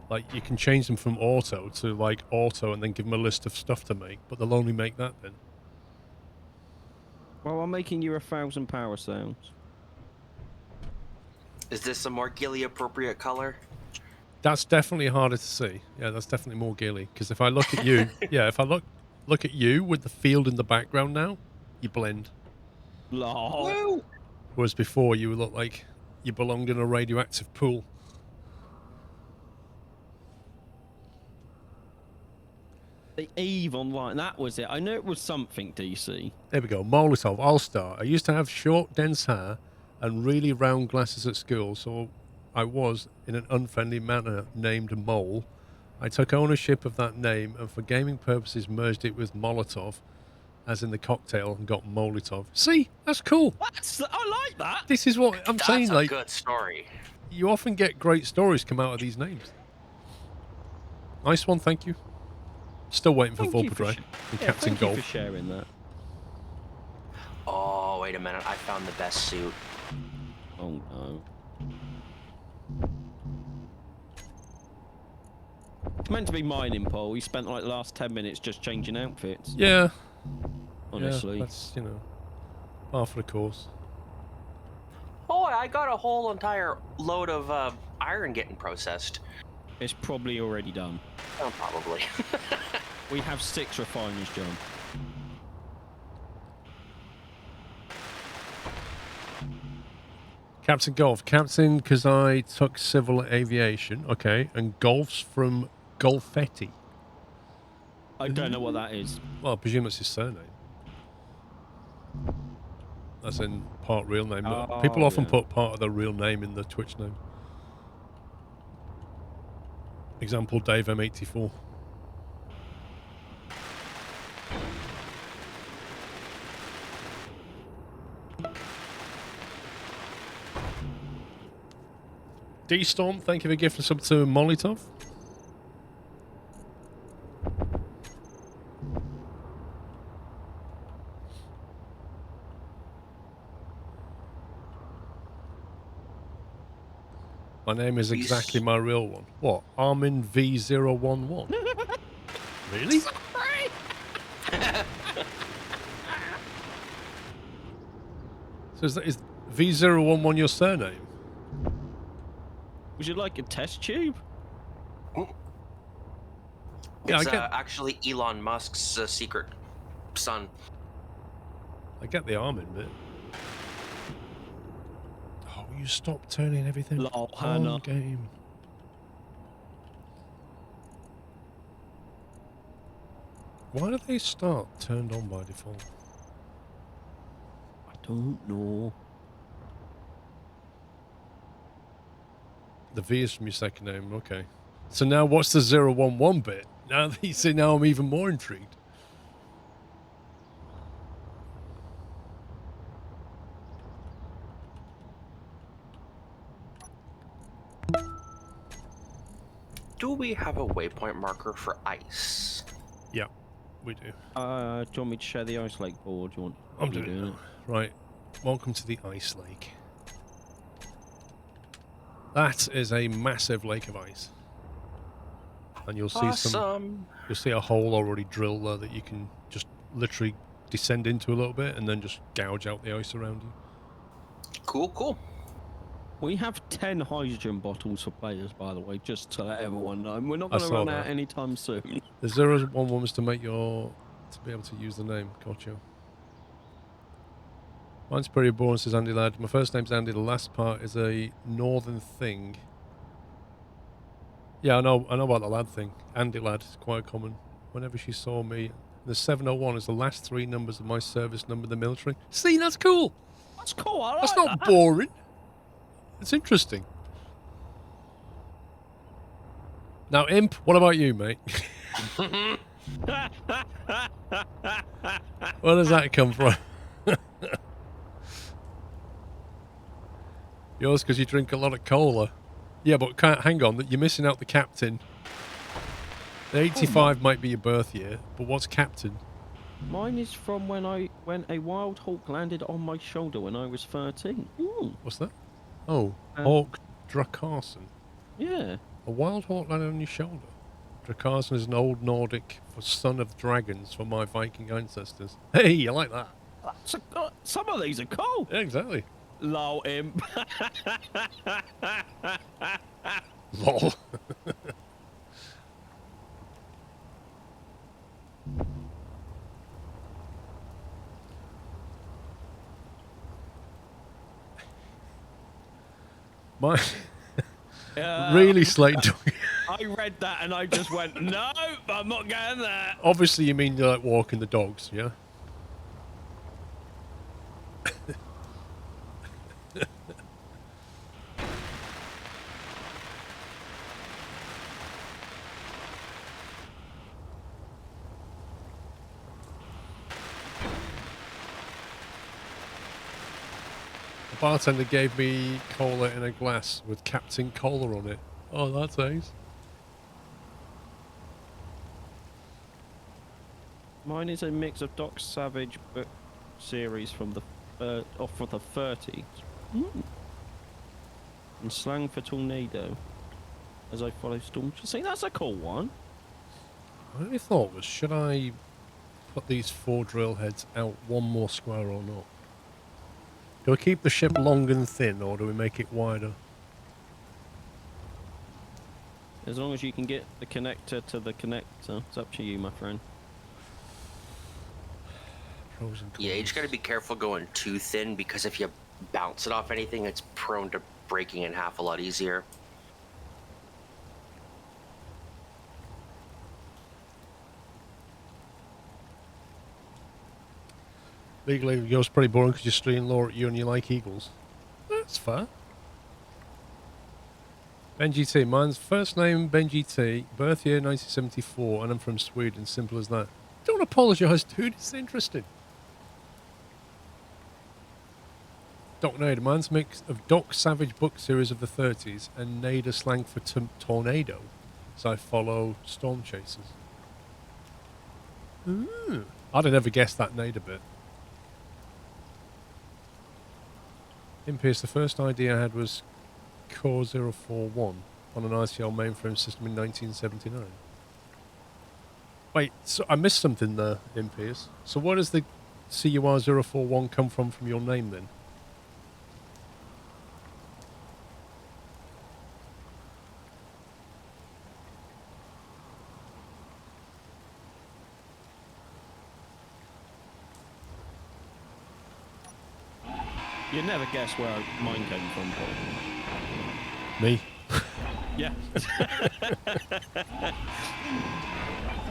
Like, you can change them from auto to, like, auto and then give them a list of stuff to make, but they'll only make that then. Well, I'm making you 1,000 power sounds. Is this a more ghillie appropriate color? That's definitely harder to see. Yeah, that's definitely more ghillie. Because if I look at you, yeah, if I look at you with the field in the background now, you blend. Lol. Whereas before, you would look like you belonged in a radioactive pool. The Eve online, that was it. I knew it was something, DC. There we go. Molotov, I'll start. I used to have short, dense hair and really round glasses at school, so I was, in an unfriendly manner, named Mole. I took ownership of that name and for gaming purposes merged it with Molotov, as in the cocktail, and got Molotov. See? That's cool. I like that. This is what I'm saying. Like, That's a good story. You often get great stories come out of these names. Nice one, thank you. Still waiting for Volpadre and Captain Golf. Thank you for sharing that. Oh, wait a minute. I found the best suit. Oh, no. It's meant to be mining, Paul. We spent like the last 10 minutes just changing outfits. Yeah. Honestly. Yeah, that's, par for the course. Oh, I got a whole entire load of iron getting processed. It's probably already done. Oh, probably. We have 6 refiners, John. Captain Golf. Captain, because I took civil aviation. Okay. And Golf's from Golfetti. I don't know what that is. Well, I presume it's his surname. That's in part real name. People often put part of their real name in the Twitch name. Example, Dave M84. D-Storm, thank you for gifting sub to Molotov. My name is exactly my real one. What? Armin V011? Really? So is V011 your surname? Would you like a test tube? Yeah, It's actually Elon Musk's secret son. I get the Armin bit. Oh, you stop turning everything on game. Why do they start turned on by default? I don't know. The V is from your second name, okay. So now what's the 011 bit? Now that you say, now I'm even more intrigued. Do we have a waypoint marker for ice? Yeah, we do. Do you want me to share the ice lake board? Do you want? I'm doing it. Right. Welcome to the ice lake. That is a massive lake of ice. And you'll see you'll see a hole already drilled there that you can just literally descend into a little bit and then just gouge out the ice around you. Cool, cool. We have 10 hydrogen bottles for players, by the way, just to let everyone know. We're not going to run out anytime soon. The 011 was to make to be able to use the name. Gotcha. Mine's pretty boring, says Andy Ladd. My first name's Andy. The last part is a northern thing. Yeah, I know about the lad thing. Andy Ladd is quite common. Whenever she saw me, the 701 is the last 3 numbers of my service number in the military. See, that's cool. That's cool. I like That's not that. boring. It's interesting. Now, Imp, what about you, mate? Where does that come from? Yours because you drink a lot of cola. Yeah, but hang on, you're missing out the captain. The 85 might be your birth year, but what's captain? Mine is from when a wild hawk landed on my shoulder when I was 13. Ooh. What's that? Oh, Hawk Drakarson. Yeah. A wild hawk landed on your shoulder. Drakarson is an old Nordic for son of dragons for my Viking ancestors. Hey, I like that. Some of these are cool. Yeah, exactly. Lol, Imp. Lol. My really slight dog. I read that and I just went, no, I'm not getting that. Obviously, you mean you're like walking the dogs, yeah? The bartender gave me cola in a glass with Captain Cola on it. Oh, that's ace. Mine is a mix of Doc Savage book series from the for the 30s. And slang for tornado. As I follow storm. See, that's a cool one. My only thought was, should I put these 4 drill heads out one more square or not? Do I keep the ship long and thin, or do we make it wider? As long as you can get the connector to the connector, it's up to you, my friend. Pros and cons. Yeah, you just gotta be careful going too thin, because if you bounce it off anything, it's prone to breaking in half a lot easier. Legally, yours pretty boring because you're streaming lower at you and you like eagles. That's fair. Benji T. Mine's first name, Benji T. Birth year, 1974, and I'm from Sweden. Simple as that. Don't apologise, dude. It's interesting. Doc Nader. Mine's a mix of Doc Savage book series of the 30s and Nader slang for tornado, as I follow storm chasers. I'd have never guessed that Nader bit. Impious, the first idea I had was Core 041 on an ICL mainframe system in 1979. Wait, so I missed something there, Impious. So where does the CUR 041 come from your name then? You'd never guess where mine came from, Paul. Me. Yeah.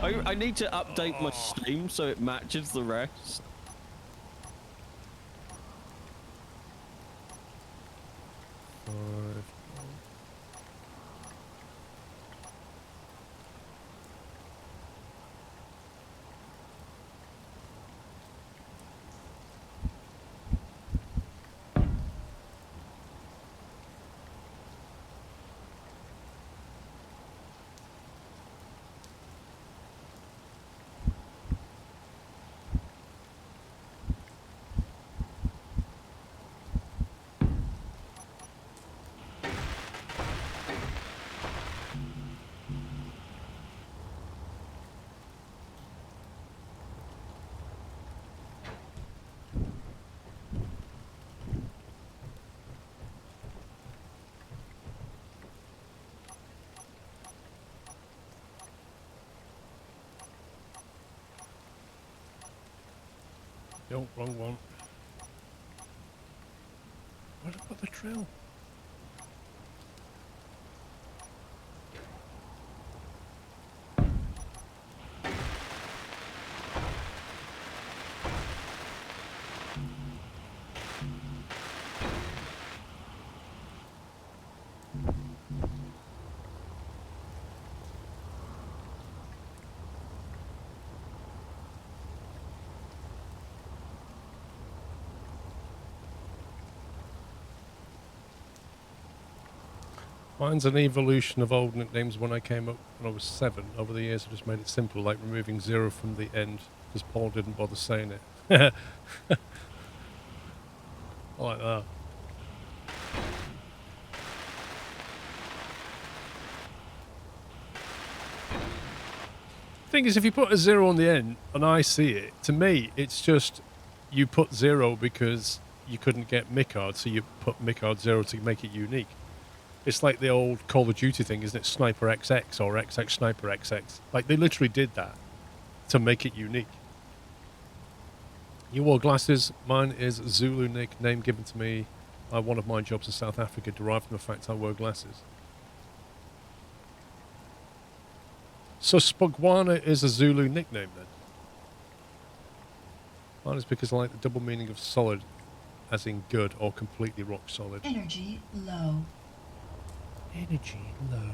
I need to update my Steam so it matches the rest. No, wrong one. Where did I put the drill? Mine's an evolution of old nicknames when I came up when I was 7. Over the years, I just made it simple, like removing 0 from the end, because Paul didn't bother saying it. I like that. Thing is, if you put a 0 on the end and I see it, to me, it's just you put 0 because you couldn't get Micard, so you put Micard 0 to make it unique. It's like the old Call of Duty thing, isn't it? Sniper XX or XX Sniper XX. Like, they literally did that to make it unique. You wore glasses. Mine is a Zulu nickname given to me by one of my jobs in South Africa, derived from the fact I wear glasses. So Spugwana is a Zulu nickname then? Mine is because I like the double meaning of solid, as in good or completely rock solid. Energy low. Energy low.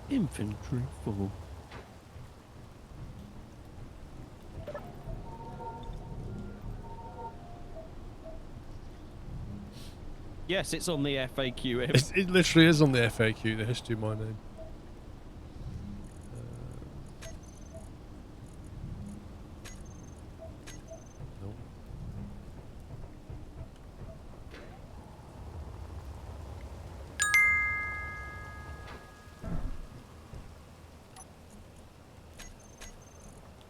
Infantry full. Yes, it's on the FAQ. It literally is on the FAQ, the history of my name. Nope.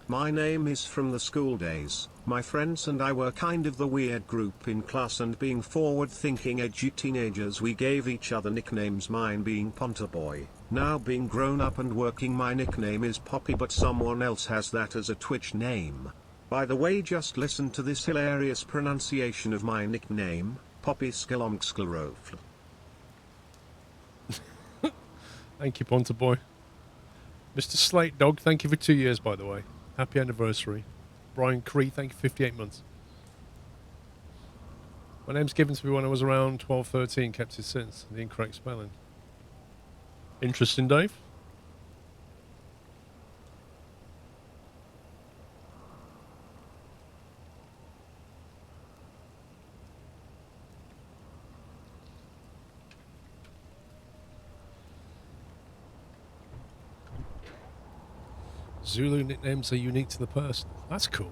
My name is from the school days. My friends and I were kind of the weird group in class, and being forward-thinking edgy teenagers, we gave each other nicknames, mine being Ponta Boy. Now being grown up and working, my nickname is Poppy, but someone else has that as a Twitch name. By the way, just listen to this hilarious pronunciation of my nickname, Poppy SquirrelPlus. Thank you, Ponta Boy. Mr. Slate Dog, thank you for 2 years, by the way. Happy anniversary. Brian Cree, thank you for 58 months. My name's given to me when I was around 12, 13, kept it since. The incorrect spelling. Interesting, Dave. Zulu nicknames are unique to the person. That's cool.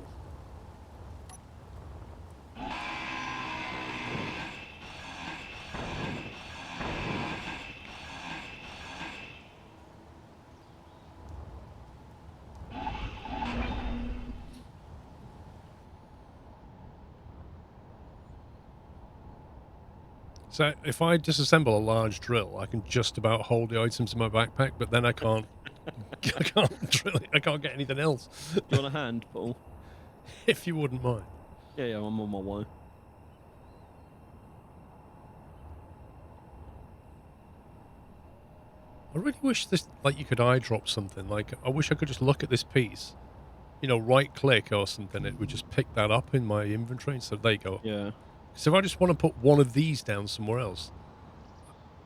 So if I disassemble a large drill, I can just about hold the items in my backpack, but then I can't. I can't drill it. I can't get anything else. Do you want a hand, Paul? If you wouldn't mind. Yeah, I'm on my way. I really wish this, like, you could eyedrop something. Like, I wish I could just look at this piece, you know, right click or something. It would just pick that up in my inventory. So there you go. Yeah. So if I just want to put one of these down somewhere else,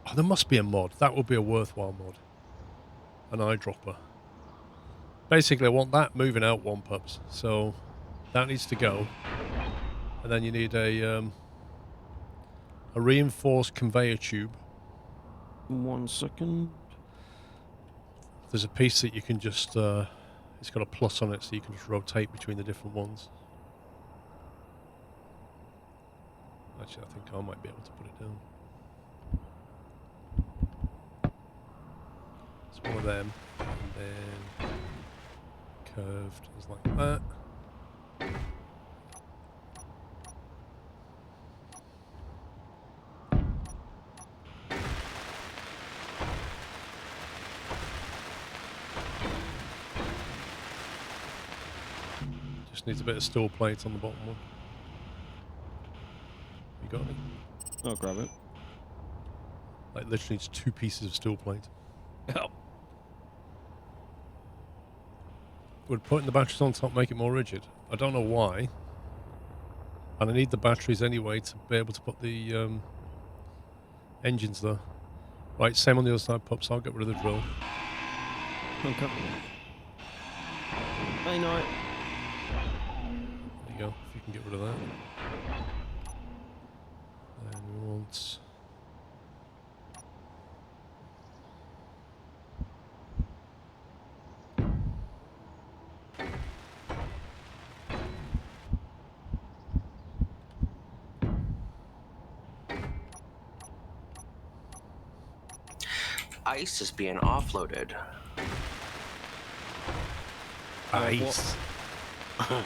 oh, there must be a mod. That would be a worthwhile mod. An eyedropper. Basically, I want that moving out one pups. So that needs to go. And then you need a reinforced conveyor tube. 1 second. There's a piece that you can just, it's got a plus on it, so you can just rotate between the different ones. Actually, I think I might be able to put it down. It's one of them, and then curved is like that. Just needs a bit of steel plate on the bottom one. You got it? I'll grab it. Like, literally needs 2 pieces of steel plate. Oh. Would putting the batteries on top make it more rigid? I don't know why. And I need the batteries anyway to be able to put the engines there. Right, same on the other side, pups. I'll get rid of the drill. Okay. Hey, night. There you go, if you can get rid of that. Then we want ice is being offloaded. Ice. Oh,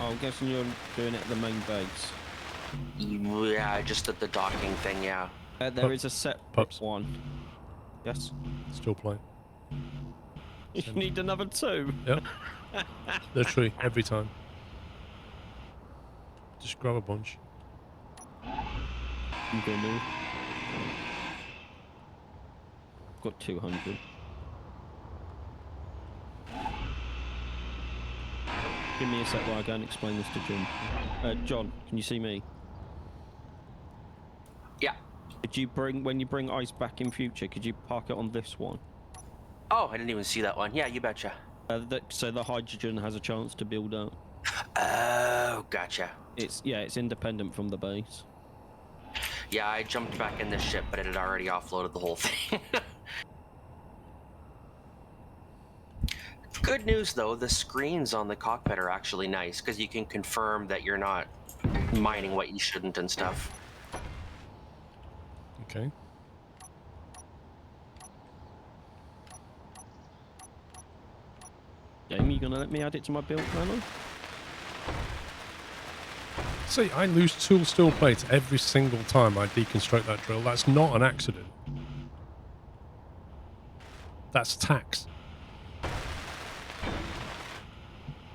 I'm guessing you're doing it at the main base. Yeah, just at the docking thing, yeah. There is a separate one. Yes? Still playing. You need another 2? Yep. Literally, every time. Just grab a bunch. I'm gonna. Got 200. Give me a sec while I go and explain this to John. John, can you see me? Yeah. Could you when you bring ice back in future, could you park it on this one? Oh, I didn't even see that one. Yeah, you betcha. So the hydrogen has a chance to build up. Oh, gotcha. It's independent from the base. Yeah, I jumped back in this ship, but it had already offloaded the whole thing. Good news, though, the screens on the cockpit are actually nice, because you can confirm that you're not mining what you shouldn't and stuff. Okay. Jamie, you gonna let me add it to my build panel? See, I lose 2 steel plates every single time I deconstruct that drill. That's not an accident. That's tax.